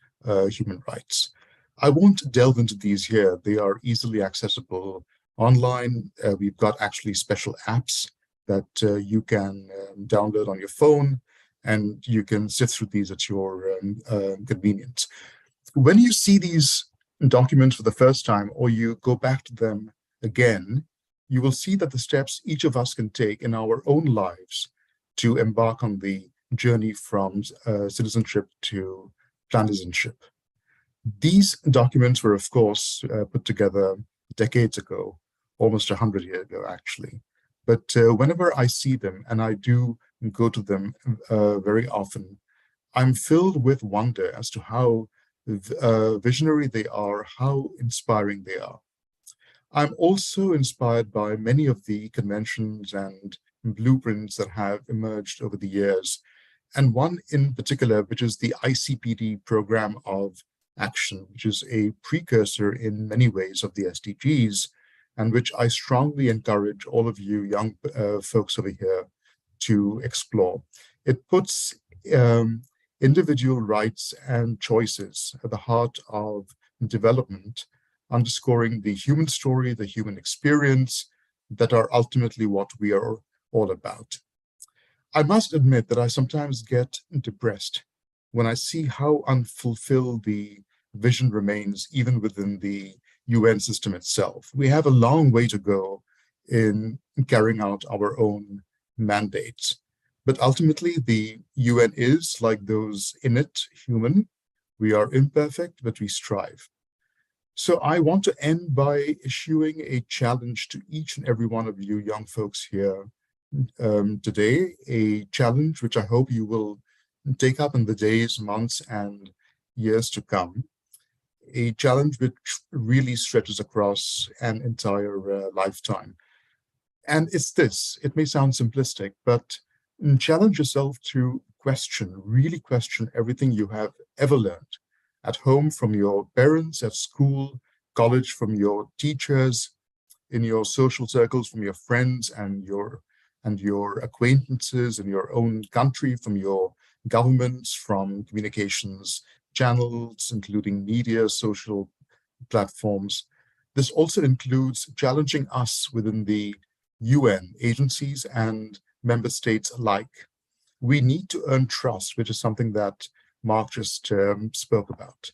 Human Rights. I won't delve into these here. They are easily accessible online. We've got actually special apps that you can download on your phone, and you can sift through these at your convenience. When you see these documents for the first time, or you go back to them again, you will see that the steps each of us can take in our own lives to embark on the journey from citizenship to planizenship. These documents were, of course, put together decades ago, almost 100 years ago, actually. But whenever I see them, and I do go to them very often, I'm filled with wonder as to how visionary they are, how inspiring they are. I'm also inspired by many of the conventions and blueprints that have emerged over the years, and one in particular, which is the ICPD Program of Action, which is a precursor in many ways of the SDGs, and which I strongly encourage all of you young folks over here to explore. It puts individual rights and choices at the heart of development, underscoring the human story, the human experience that are ultimately what we are all about. I must admit that I sometimes get depressed when I see how unfulfilled the vision remains even within the UN system itself. We have a long way to go in carrying out our own mandates. But ultimately, the UN is, like those in it, human. We are imperfect, but we strive. So I want to end by issuing a challenge to each and every one of you young folks here today, a challenge which I hope you will take up in the days, months, and years to come. A challenge which really stretches across an entire lifetime. And it's this, it may sound simplistic, but challenge yourself to really question everything you have ever learned at home from your parents, at school, college, from your teachers, in your social circles, from your friends and your acquaintances in your own country, from your governments, from communications channels, including media, social platforms. This also includes challenging us within the UN agencies and member states alike. We need to earn trust, which is something that Mark just spoke about.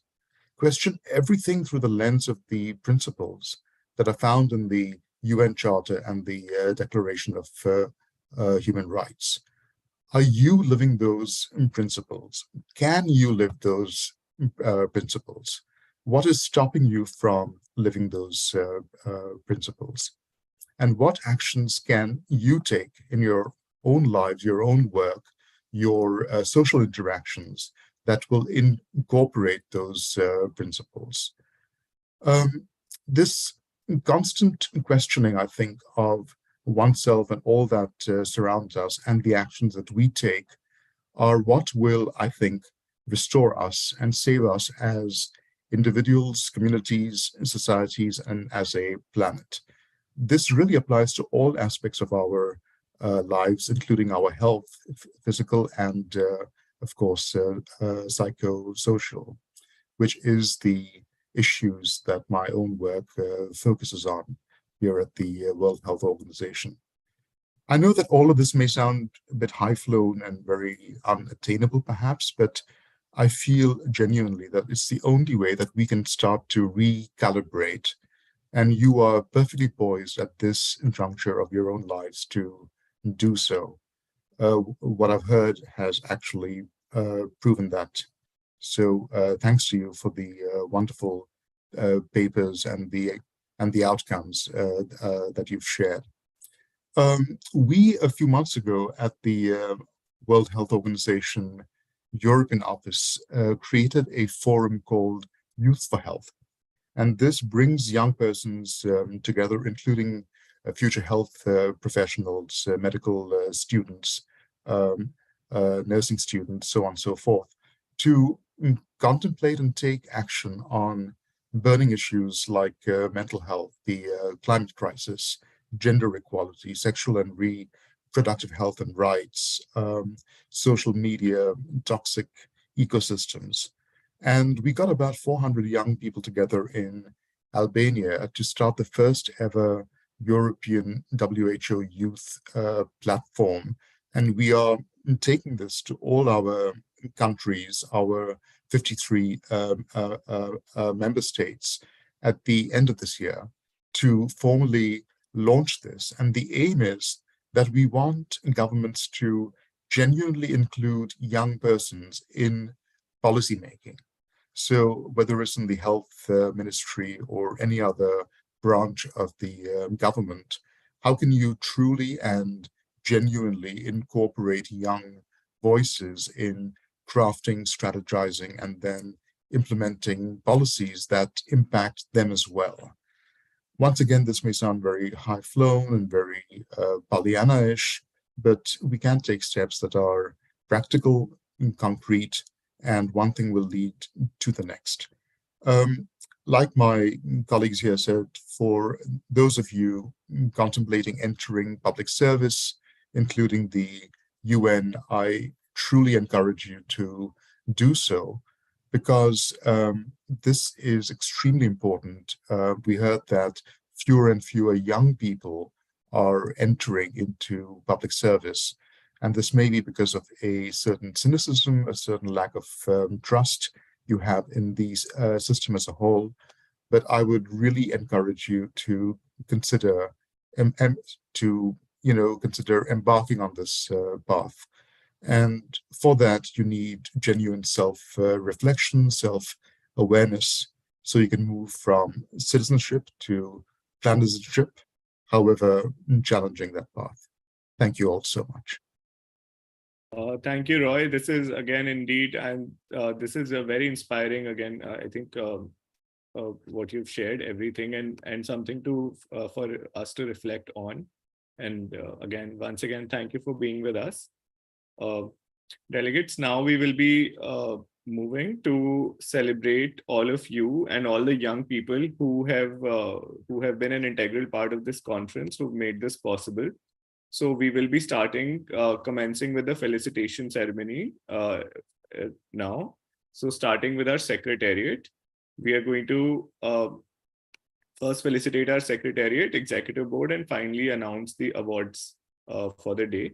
Question everything through the lens of the principles that are found in the UN Charter and the Declaration of Human Rights. Are you living those principles? Can you live those principles? What is stopping you from living those principles? And what actions can you take in your own lives, your own work, your social interactions that will incorporate those principles? This constant questioning, I think, of oneself and all that surrounds us and the actions that we take are what will, I think, restore us and save us as individuals, communities, societies, and as a planet. This really applies to all aspects of our lives, including our health, physical and, of course, psychosocial, which is the issues that my own work focuses on here at the World Health Organization. I know that all of this may sound a bit high-flown and very unattainable, perhaps, but I feel genuinely that it's the only way that we can start to recalibrate. And you are perfectly poised at this juncture of your own lives to do so. What I've heard has actually proven that. So thanks to you for the wonderful papers and the outcomes that you've shared. We, a few months ago at the World Health Organization European office, created a forum called Youth for Health. And this brings young persons together, including future health professionals, medical students, nursing students, so on and so forth, to contemplate and take action on burning issues like mental health, the climate crisis, gender equality, sexual and reproductive health and rights, social media, toxic ecosystems. And we got about 400 young people together in Albania to start the first ever European WHO youth platform. And we are taking this to all our countries, our 53 member states at the end of this year to formally launch this. And the aim is that we want governments to genuinely include young persons in policymaking. So whether it's in the health ministry or any other branch of the government, how can you truly and genuinely incorporate young voices in crafting, strategizing, and then implementing policies that impact them as well? Once again, this may sound very high-flown and very Pollyanna-ish, but we can take steps that are practical and concrete, and one thing will lead to the next. Like my colleagues here said, for those of you contemplating entering public service, including the UN, I truly encourage you to do so, because this is extremely important. We heard that fewer and fewer young people are entering into public service. And this may be because of a certain cynicism, a certain lack of trust you have in the system as a whole. But I would really encourage you to consider consider embarking on this path. And for that, you need genuine self-reflection, self-awareness, so you can move from citizenship to citizenship, however challenging that path. Thank you all so much. Thank you, Roy. This is again indeed, and this is a very inspiring. Again, I think what you've shared, everything, and something to for us to reflect on. And again, once again, thank you for being with us, delegates. Now we will be moving to celebrate all of you and all the young people who have been an integral part of this conference, who've made this possible. So we will be commencing with the felicitation ceremony now. So starting with our secretariat, we are going to first felicitate our secretariat, executive board, and finally announce the awards for the day.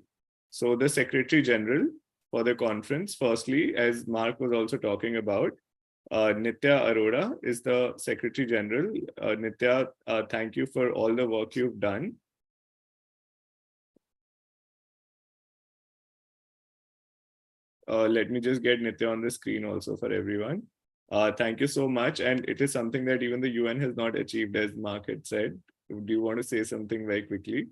So the Secretary General for the conference, firstly, as Mark was also talking about, Nitya Arora is the Secretary General. Nitya, thank you for all the work you've done. Let me just get Nitya on the screen also for everyone. Thank you so much. And it is something that even the UN has not achieved, as Mark had said. Do you want to say something very quickly?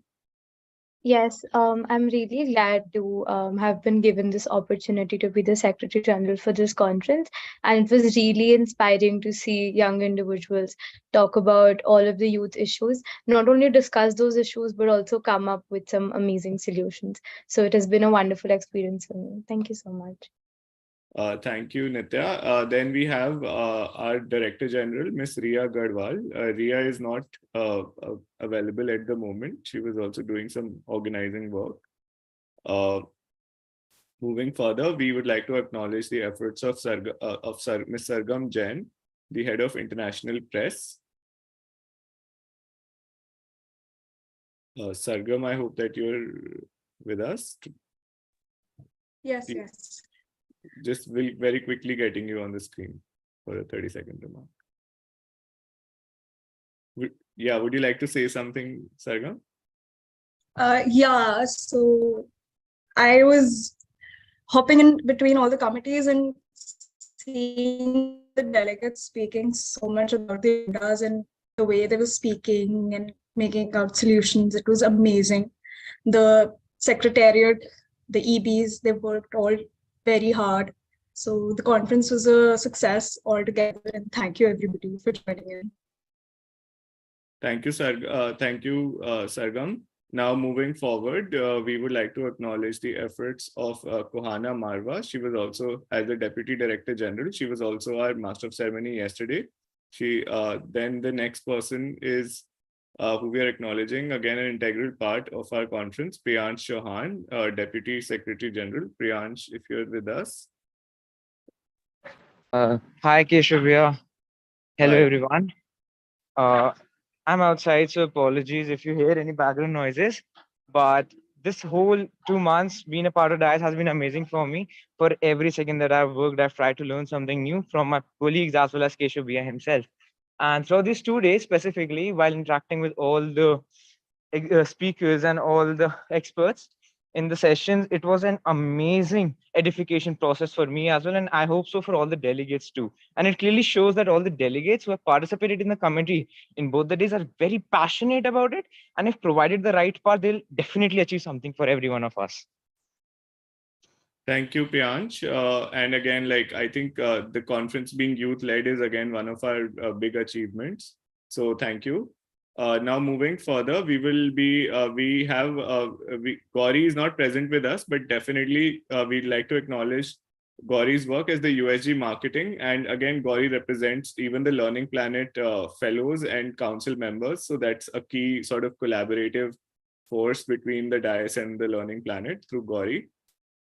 Yes, I'm really glad to have been given this opportunity to be the Secretary General for this conference. And it was really inspiring to see young individuals talk about all of the youth issues, not only discuss those issues, but also come up with some amazing solutions. So it has been a wonderful experience for me. Thank you so much. Thank you, Nitya. Then we have our Director General, Ms. Ria Garwal. Ria is not available at the moment. She was also doing some organizing work. Moving further, we would like to acknowledge the efforts of Ms. Sargam Jain, the Head of International Press. Sargam, I hope that you're with us. Yes, yes. Just very quickly getting you on the screen for a 30-second remark. Would you like to say something, Sargam? Yeah, so I was hopping in between all the committees and seeing the delegates speaking so much about the agendas and the way they were speaking and making out solutions. It was amazing. The secretariat, the EBs, they worked all very hard. So the conference was a success altogether, and thank you everybody for joining in. Thank you, Sargam. Now, moving forward, we would like to acknowledge the efforts of Kohana Marwa. She was also, as the Deputy Director General, she was also our Master of Ceremony yesterday. Then the next person is who we are acknowledging, again, an integral part of our conference, Priyansh Chauhan, Deputy Secretary General. Priyansh, if you're with us. Hi, Keshavya. Hello, Hi. everyone. I'm outside, so apologies if you hear any background noises. But this whole 2 months being a part of Dais has been amazing for me. For every second that I've worked, I've tried to learn something new from my colleagues as well as Keshavya himself. And throughout these 2 days, specifically, while interacting with all the speakers and all the experts in the sessions, it was an amazing edification process for me as well, and I hope so for all the delegates too. And it clearly shows that all the delegates who have participated in the committee in both the days are very passionate about it, and if provided the right path, they'll definitely achieve something for every one of us. Thank you, Priyansh. And again, I think the conference being youth-led is again one of our big achievements. So thank you. Now moving further, Gauri is not present with us, but definitely we'd like to acknowledge Gauri's work as the USG marketing. And again, Gauri represents even the Learning Planet fellows and council members. So that's a key sort of collaborative force between the Dais and the Learning Planet through Gauri.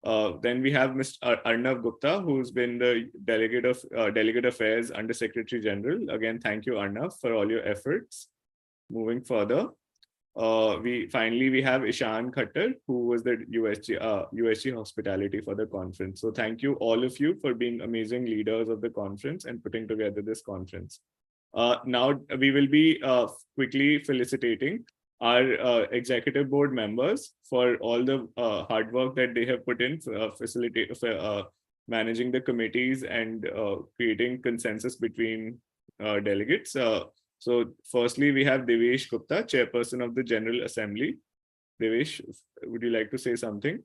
Then we have Mr. Arnav Gupta, who's been the Delegate Affairs Under Secretary General. Again, thank you, Arnav, for all your efforts. Moving further, we have Ishan Khattar, who was the USG hospitality for the conference. So thank you all of you for being amazing leaders of the conference and putting together this conference. Now we will be quickly felicitating our executive board members for all the hard work that they have put in managing the committees and creating consensus between delegates. So firstly, we have Devesh Gupta, Chairperson of the General Assembly. Devesh, would you like to say something?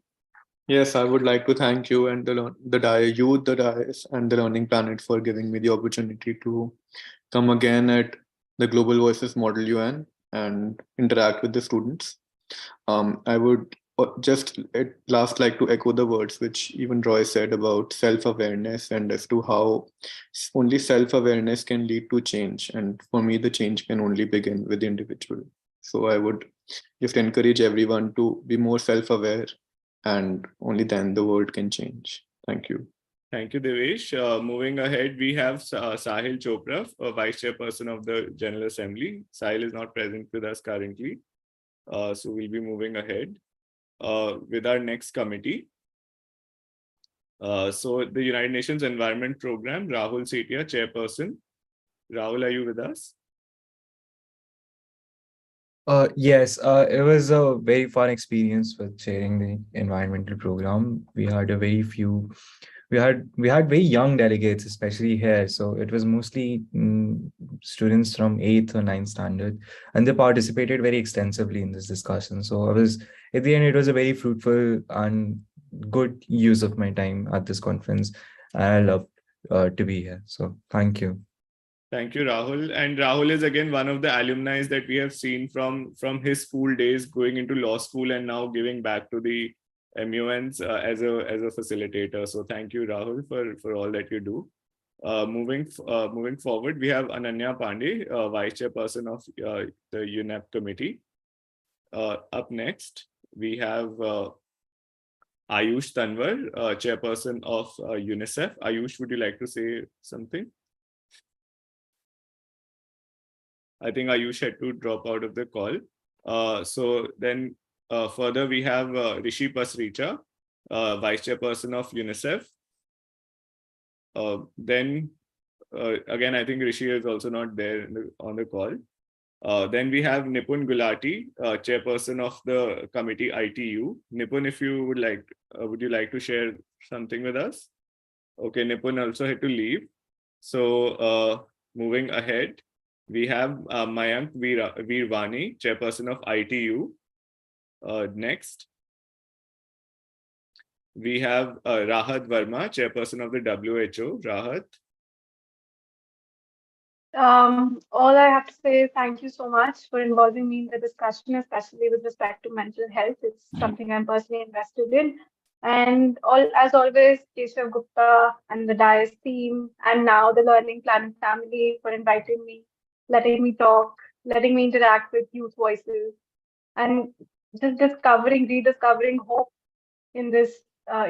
Yes, I would like to thank you and the Dais, and the Learning Planet for giving me the opportunity to come again at the Global Voices Model UN and interact with the students. I would just at last like to echo the words which even Roy said about self-awareness and as to how only self-awareness can lead to change. And for me, the change can only begin with the individual. So I would just encourage everyone to be more self-aware, and only then the world can change. Thank you. Thank you, Devesh. Moving ahead, we have Sahil Chopra, Vice Chairperson of the General Assembly. Sahil is not present with us currently. So we'll be moving ahead with our next committee. So the United Nations Environment Program, Rahul Setia, Chairperson. Rahul, are you with us? Yes, it was a very fun experience with chairing the environmental program. We had a very few we had very young delegates, especially here. So it was mostly students from 8th or 9th standard, and they participated very extensively in this discussion. So I was, at the end, it was a very fruitful and good use of my time at this conference. I love to be here. So thank you. Thank you, Rahul. And Rahul is again one of the alumni that we have seen from his school days, going into law school and now giving back to the MUNs as a facilitator. So thank you, Rahul, for all that you do. Moving forward, we have Ananya Pandey, Vice Chairperson of the UNEP committee. Up next, we have Ayush Tanwar, Chairperson of UNICEF. Ayush, would you like to say something? I think Ayush had to drop out of the call. So then further we have Rishi Pasricha, Vice Chairperson of UNICEF. Then again, I think Rishi is also not there on the call. Then we have Nipun Gulati, Chairperson of the committee ITU. Nipun, if you would you like to share something with us? Okay, Nipun also had to leave. So moving ahead, we have Mayank Veervani, Chairperson of ITU. Next, we have Rahat Verma, Chairperson of the WHO. Rahat. All I have to say is thank you so much for involving me in the discussion, especially with respect to mental health. It's something I'm personally invested in. And as always, Keshav Gupta and the Dais team, and now the Learning Planet family for inviting me, letting me talk, letting me interact with youth voices, and just rediscovering hope in this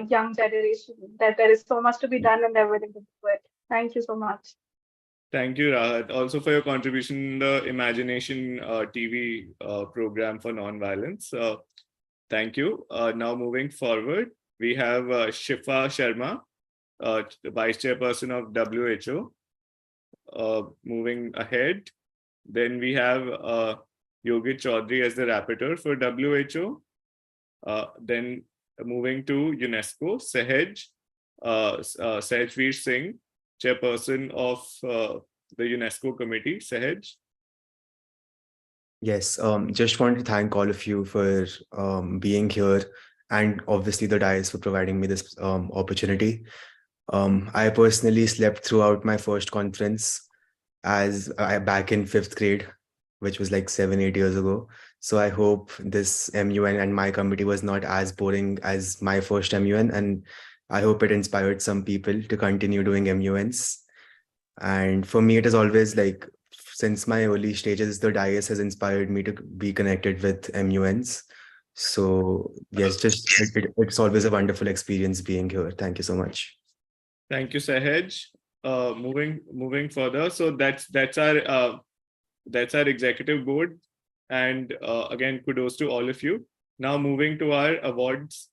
young generation, that there is so much to be done and they're willing to do it. Thank you so much. Thank you, Rahat, also for your contribution in the Imagination TV program for non-violence. Thank you. Now moving forward, we have Shifa Sharma, Vice Chairperson of WHO. Moving ahead, then we have Yogit Chaudhary as the rapporteur for WHO. Then moving to UNESCO, Sehajveer Singh, Chairperson of the UNESCO committee. Sehaj. Yes, just want to thank all of you for being here, and obviously the Dais for providing me this opportunity. I personally slept throughout my first conference back in 5th grade, which was like 7-8 years ago. So I hope this MUN and my committee was not as boring as my first MUN, and I hope it inspired some people to continue doing MUNs. And for me, it is always like, since my early stages, the Dais has inspired me to be connected with MUNs. So yes, it's always a wonderful experience being here. Thank you so much. Thank you, Sehaj. Moving further, so that's our executive board, and again, kudos to all of you. Now moving to our awards.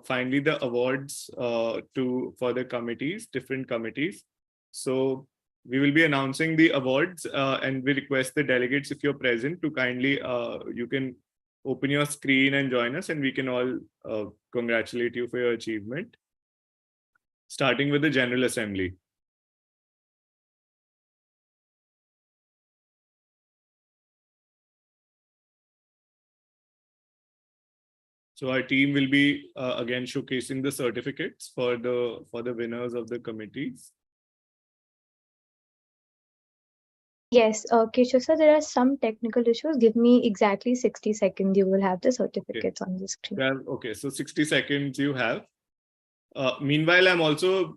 Finally, the awards for the committees, different committees. So we will be announcing the awards, and we request the delegates, if you're present, to kindly you can open your screen and join us, and we can all congratulate you for your achievement. Starting with the General Assembly. So our team will be again showcasing the certificates for the winners of the committees. Yes, Keshav sir, there are some technical issues. Give me exactly 60 seconds. You will have the certificates on the screen. Well, okay, so 60 seconds you have. Meanwhile,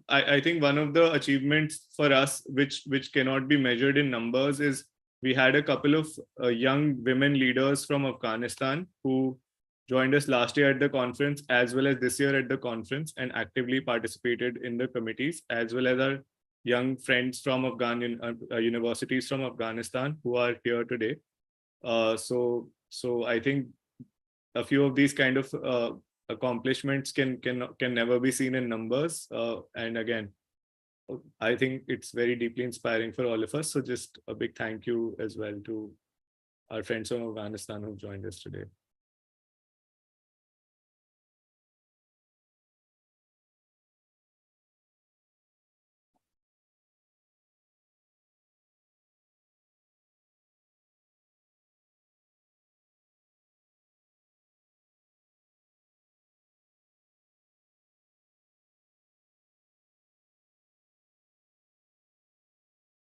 I think one of the achievements for us, which cannot be measured in numbers, is we had a couple of young women leaders from Afghanistan who joined us last year at the conference, as well as this year at the conference, and actively participated in the committees, as well as our young friends from universities from Afghanistan who are here today. So I think a few of these kind of accomplishments can never be seen in numbers. And again, I think it's very deeply inspiring for all of us. So just a big thank you as well to our friends from Afghanistan who joined us today.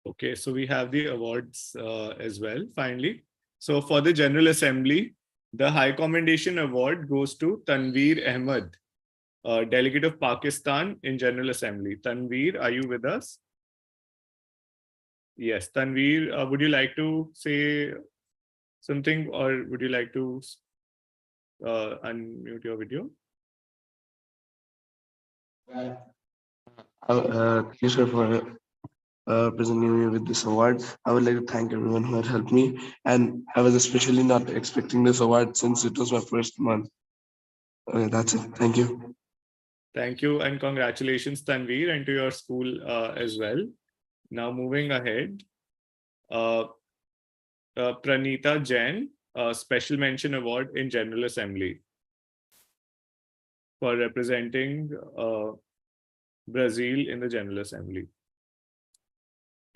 Okay, so we have the awards as well, finally. So for the General Assembly, the High Commendation Award goes to Tanveer Ahmed, delegate of Pakistan in General Assembly. Tanveer, are you with us? Yes, Tanveer, would you like to say something, or would you like to unmute your video? Thank you, sir, for presenting me with this award. I would like to thank everyone who had helped me, and I was especially not expecting this award since it was my first month. Okay, that's it. Thank you. Thank you, and congratulations, Tanveer, and to your school as well. Now moving ahead, Pranita Jain, Special Mention Award in General Assembly for representing Brazil in the General Assembly.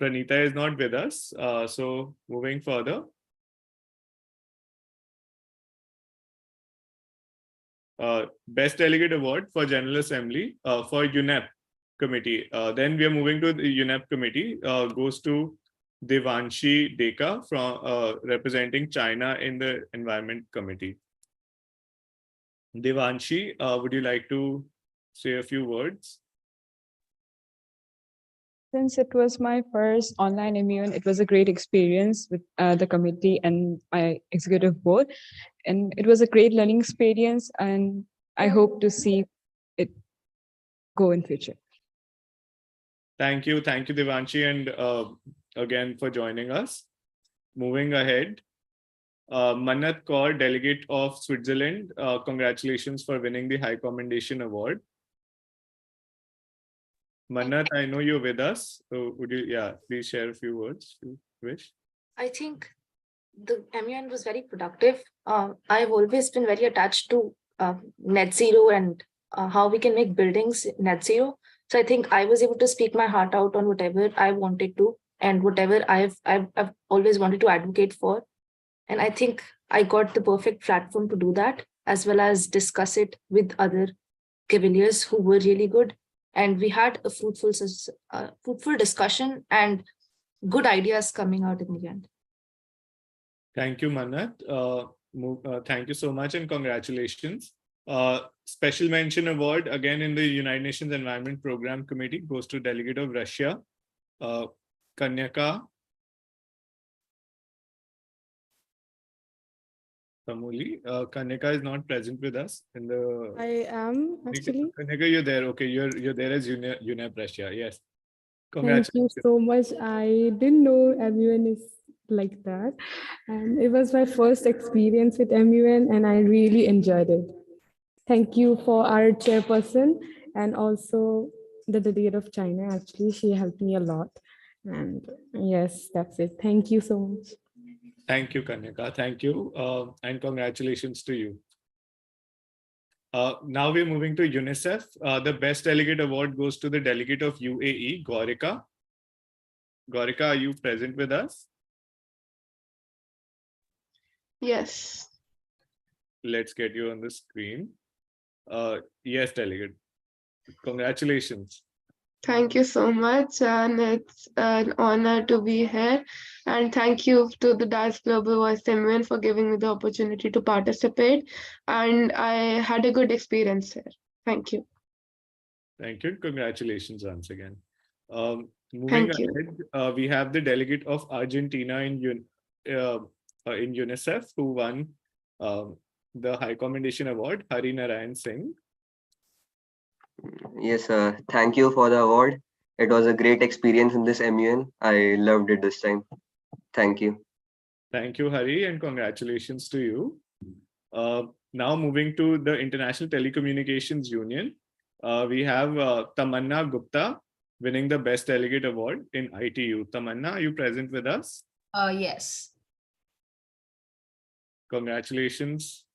Pranita is not with us, so moving further. Best Delegate Award for General Assembly for UNEP committee. Then we are moving to the UNEP committee, goes to Devanshi Deka from representing China in the Environment Committee. Devanshi, would you like to say a few words? Since it was my first online immune, it was a great experience with the committee and my executive board. And it was a great learning experience, and I hope to see it go in future. Thank you, Devanshi, and again for joining us. Moving ahead, Manat Kaur, delegate of Switzerland. Congratulations for winning the High Commendation Award. Manat, I know you're with us. So would you, please share a few words if you wish. I think the MUN was very productive. I've always been very attached to net zero and how we can make buildings net zero. So I think I was able to speak my heart out on whatever I wanted to and whatever I've always wanted to advocate for. And I think I got the perfect platform to do that, as well as discuss it with other cavaliers who were really good. And we had a fruitful discussion and good ideas coming out in the end. Thank you, Manat. Thank you so much and congratulations. Special mention award again in the United Nations Environment Program Committee goes to delegate of Russia, Kanyaka Samuli. Kanyaka is not present with us in the. I am actually. Kanyaka, you're there. Okay, you're there as UNEP Russia. Yes. Thank you so much. I didn't know MUN is like that, and it was my first experience with MUN, and I really enjoyed it. Thank you for our chairperson and also the delegate of China. Actually, she helped me a lot. And yes, that's it. Thank you so much. Thank you, Kanyaka. Thank you. And congratulations to you. Now we're moving to UNICEF. The best delegate award goes to the delegate of UAE, Gaurika. Gaurika, are you present with us? Yes. Let's get you on the screen. Yes, delegate. Congratulations. Thank you so much, and it's an honor to be here. And thank you to the Dais Global Voice MUN for giving me the opportunity to participate. And I had a good experience here. Thank you. Thank you. Congratulations once again. Moving ahead, we have the delegate of Argentina in UNICEF who won the High Commendation Award, Hari Narayan Singh. Yes, thank you for the award. It was a great experience in this MUN. I loved it this time. Thank you. Thank you, Hari, and congratulations to you. Now moving to the International Telecommunications Union, we have Tamanna Gupta winning the Best Delegate Award in ITU. Tamanna, are you present with us? Yes. Congratulations.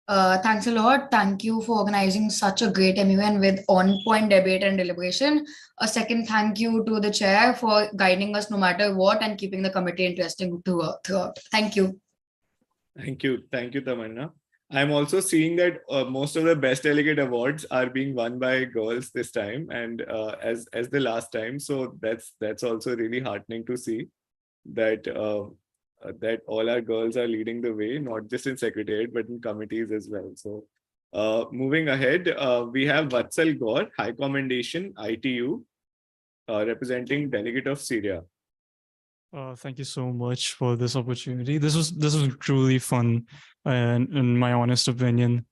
Thanks a lot. Thank you for organizing such a great MUN with on-point debate and deliberation. A second thank you to the chair for guiding us no matter what and keeping the committee interesting throughout. Thank you. Thank you. Thank you, Tamanna. I'm also seeing that most of the best delegate awards are being won by girls this time, and as the last time. So that's also really heartening to see that that all our girls are leading the way, not just in secretariat but in committees as well. So moving ahead, we have Vatsal Gaur, High Commendation, ITU, representing delegate of Syria. Thank you so much for this opportunity. This was truly fun, and in my honest opinion,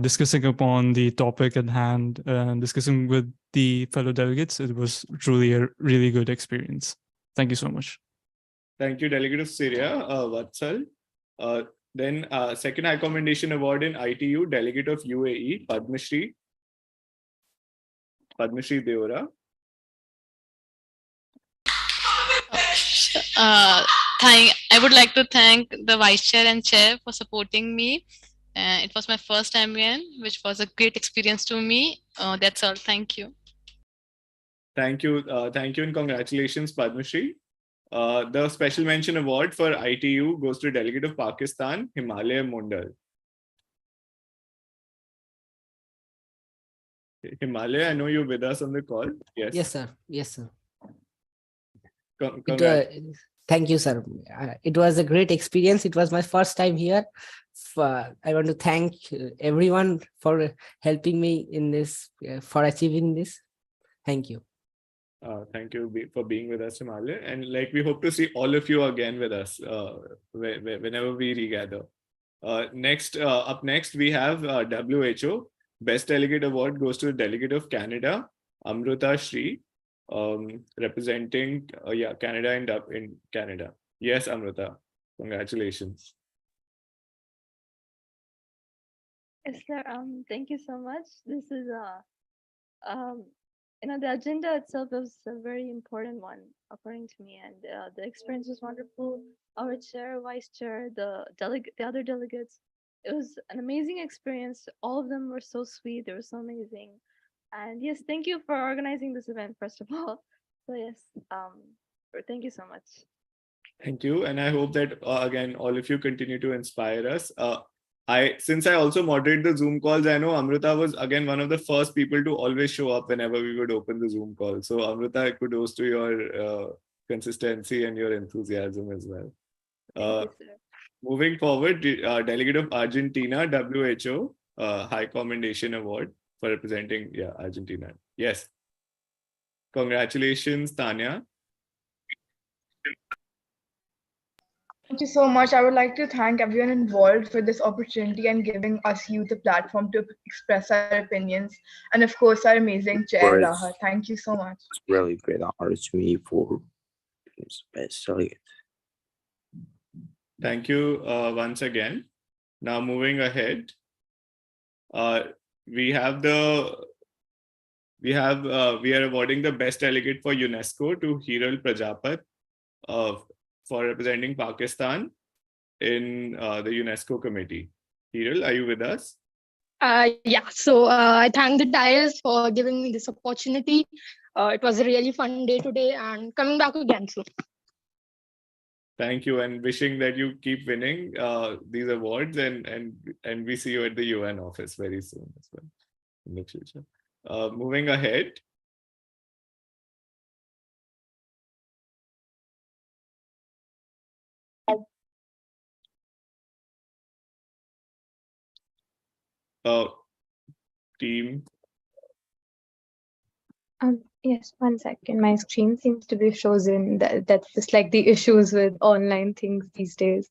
discussing upon the topic at hand and discussing with the fellow delegates, it was truly a really good experience. Thank you so much. Thank you, delegate of Syria, Vatsal. Then second High Commendation Award in ITU, delegate of UAE, Padmashri Deora. I would like to thank the vice chair and chair for supporting me. It was my first MUN, which was a great experience to me. That's all. Thank you. Thank you, and congratulations, Padmashri. The special mention award for ITU goes to delegate of Pakistan, Himalaya Mondal. Himalaya, I know you're with us on the call. Yes. Yes, sir. Yes, sir. Thank you, sir. It was a great experience. It was my first time here. I want to thank everyone for helping me in this, for achieving this. Thank you. Thank you for being with us, Himalaya. And like we hope to see all of you again with us whenever we regather. Up next, we have WHO. Best Delegate Award goes to the Delegate of Canada, Amruta Shri, representing Canada in Canada. Yes, Amruta, congratulations. Yes, sir. Thank you so much. This is the agenda itself is a very important one, according to me, and the experience was wonderful. Our chair, vice chair, the other delegates, it was an amazing experience. All of them were so sweet. They were so amazing, and yes, thank you for organizing this event, first of all. So yes, thank you so much. Thank you, and I hope that again all of you continue to inspire us. Since I also moderate the Zoom calls, I know Amruta was again one of the first people to always show up whenever we would open the Zoom call. So Amruta, kudos to your consistency and your enthusiasm as well. Moving forward, delegate of Argentina, WHO, High Commendation Award for representing Argentina. Yes. Congratulations, Tanya. Thank you so much. I would like to thank everyone involved for this opportunity and giving us youth a platform to express our opinions. And of course, our amazing chair, Raha. Thank you so much. It's really great honor to me for this best delegate. Thank you once again. Now moving ahead, we are awarding the best delegate for UNESCO to Hiral Prajapat for representing Pakistan in the UNESCO committee. Hiral, are you with us? So I thank the Dais for giving me this opportunity. It was a really fun day today and coming back again soon. Thank you, and wishing that you keep winning these awards and we see you at the UN office very soon as well in the future. Moving ahead. Team. Yes, 1 second. My screen seems to be frozen. That's just like the issues with online things these days.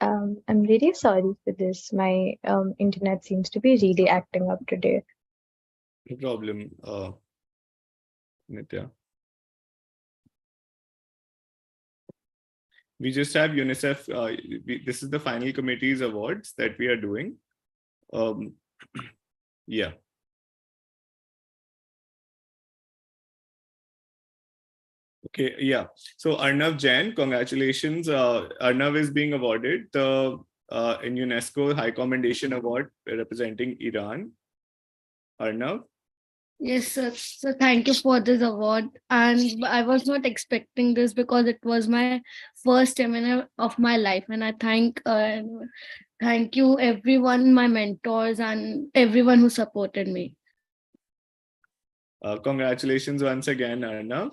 I'm really sorry for this. My internet seems to be really acting up today. No problem, Nitya. We just have UNICEF. This is the final committee's awards that we are doing. Yeah. Okay, yeah. So Arnav Jain, congratulations. Arnav is being awarded the in UNESCO High Commendation Award representing Iran. Arnav? Yes, sir. So thank you for this award. And I was not expecting this because it was my first seminar of my life. And I thank you everyone, my mentors and everyone who supported me. Congratulations once again, Arnav,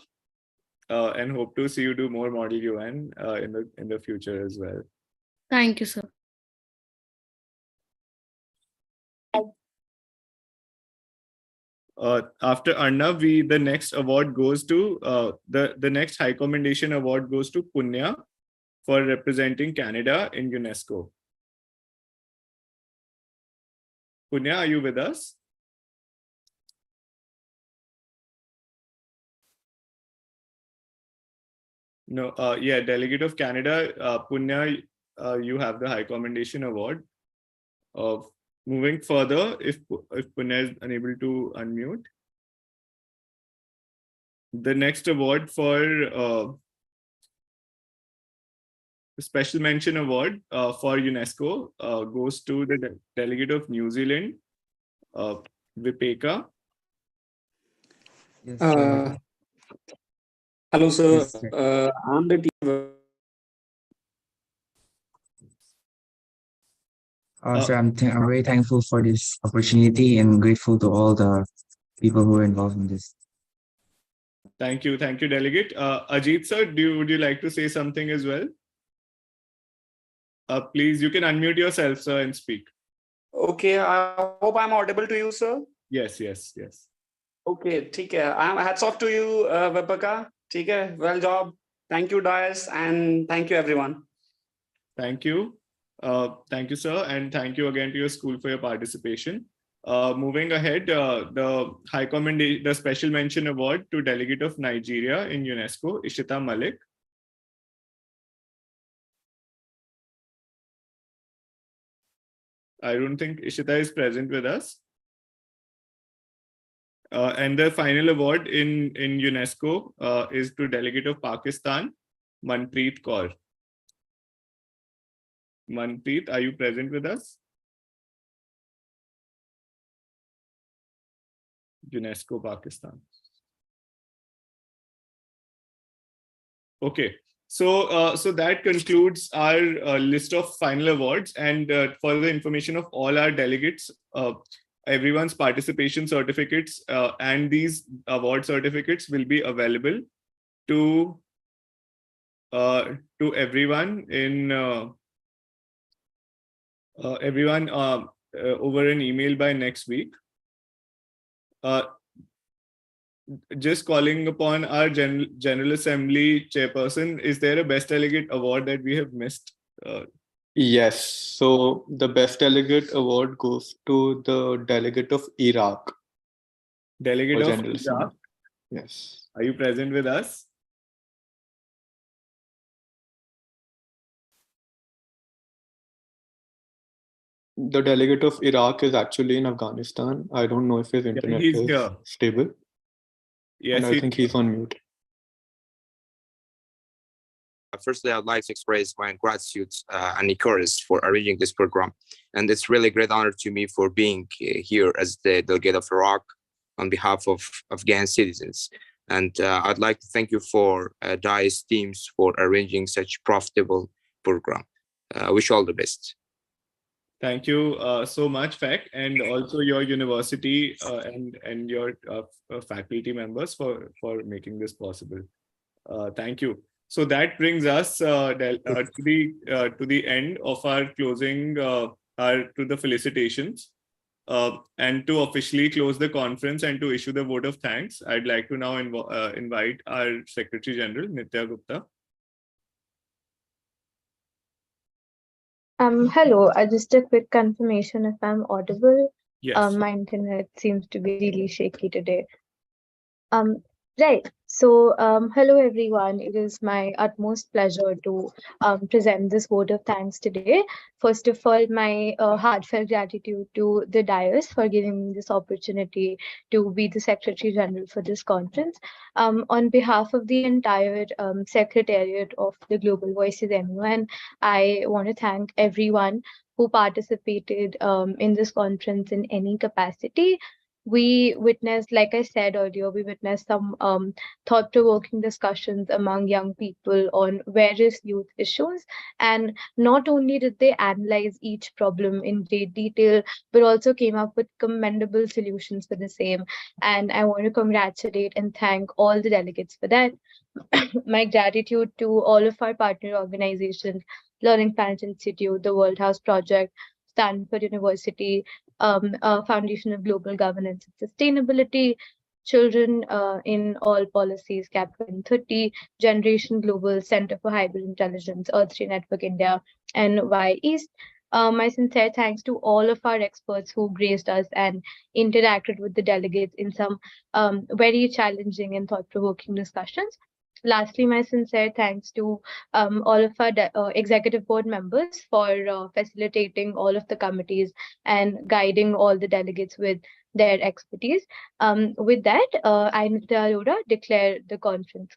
and hope to see you do more Model UN in the future as well. Thank you, sir. After Arnav, the next award goes to the next High Commendation Award goes to Punya for representing Canada in UNESCO. Punya, are you with us? No, yeah, Delegate of Canada, Punya, you have the High Commendation Award. Moving further, if Punya is unable to unmute, the next award for the Special Mention Award for UNESCO goes to the Delegate of New Zealand, Vipeka. Yes, hello, sir. yes, sir. I'm the team. So I'm very thankful for this opportunity and grateful to all the people who are involved in this. Thank you, Delegate. Ajit sir, would you like to say something as well? Please, you can unmute yourself, sir, and speak. Okay, I hope I'm audible to you, sir. Yes. Okay, ठीक है. Hats off to you, Vipaka. ठीक है, well job. Thank you, Dais, and thank you, everyone. Thank you. Thank you, sir, and thank you again to your school for your participation. Moving ahead, the Special Mention Award to Delegate of Nigeria in UNESCO, Ishita Malik. I don't think Ishita is present with us. And the final award in UNESCO is to Delegate of Pakistan, Manpreet Kaur. Manpreet, are you present with us? UNESCO, Pakistan. Okay, so that concludes our list of final awards. And for the information of all our delegates, everyone's participation certificates and these award certificates will be available to everyone in over an email by next week. Just calling upon our General Assembly chairperson, is there a Best Delegate award that we have missed? Yes. So the Best Delegate award goes to the Delegate of Iraq. Delegate of General Iraq. Assembly. Yes. Are you present with us? The Delegate of Iraq is actually in Afghanistan. I don't know if his internet he's is here. stable. Yes, and I think he's on mute. Firstly, I'd like to express my gratitude and encourage for arranging this program. And it's really a great honor to me for being here as the delegate of Iraq on behalf of Afghan citizens. And I'd like to thank you for Dais teams for arranging such profitable program. I wish you all the best. Thank you so much, Fek, and also your university and your faculty members for making this possible. Thank you. So that brings us to the end of our closing to the felicitations. And to officially close the conference and to issue the vote of thanks, I'd like to now invite our Secretary General, Nitya Gupta. Hello, just a quick confirmation if I'm audible. Yes. My internet seems to be really shaky today. Right. So, hello everyone. It is my utmost pleasure to present this vote of thanks today. First of all, my heartfelt gratitude to the Dais for giving me this opportunity to be the Secretary General for this conference. On behalf of the entire Secretariat of the Global Voices MUN, I want to thank everyone who participated in this conference in any capacity. we witnessed, like I said earlier, we witnessed some thought-provoking discussions among young people on various youth issues. And not only did they analyze each problem in great detail, but also came up with commendable solutions for the same. And I want to congratulate and thank all the delegates for that. My gratitude to all of our partner organizations, Learning Planet Institute, the World House Project, Stanford University, Foundation of Global Governance and Sustainability, Children in All Policies, CAP 2030, Generation Global, Center for Hybrid Intelligence, Earth-3 Network India, and Y East. My sincere thanks to all of our experts who graced us and interacted with the delegates in some very challenging and thought-provoking discussions. Lastly, my sincere thanks to all of our executive board members for facilitating all of the committees and guiding all the delegates with their expertise. With that, I, Nitya Arora, declare the conference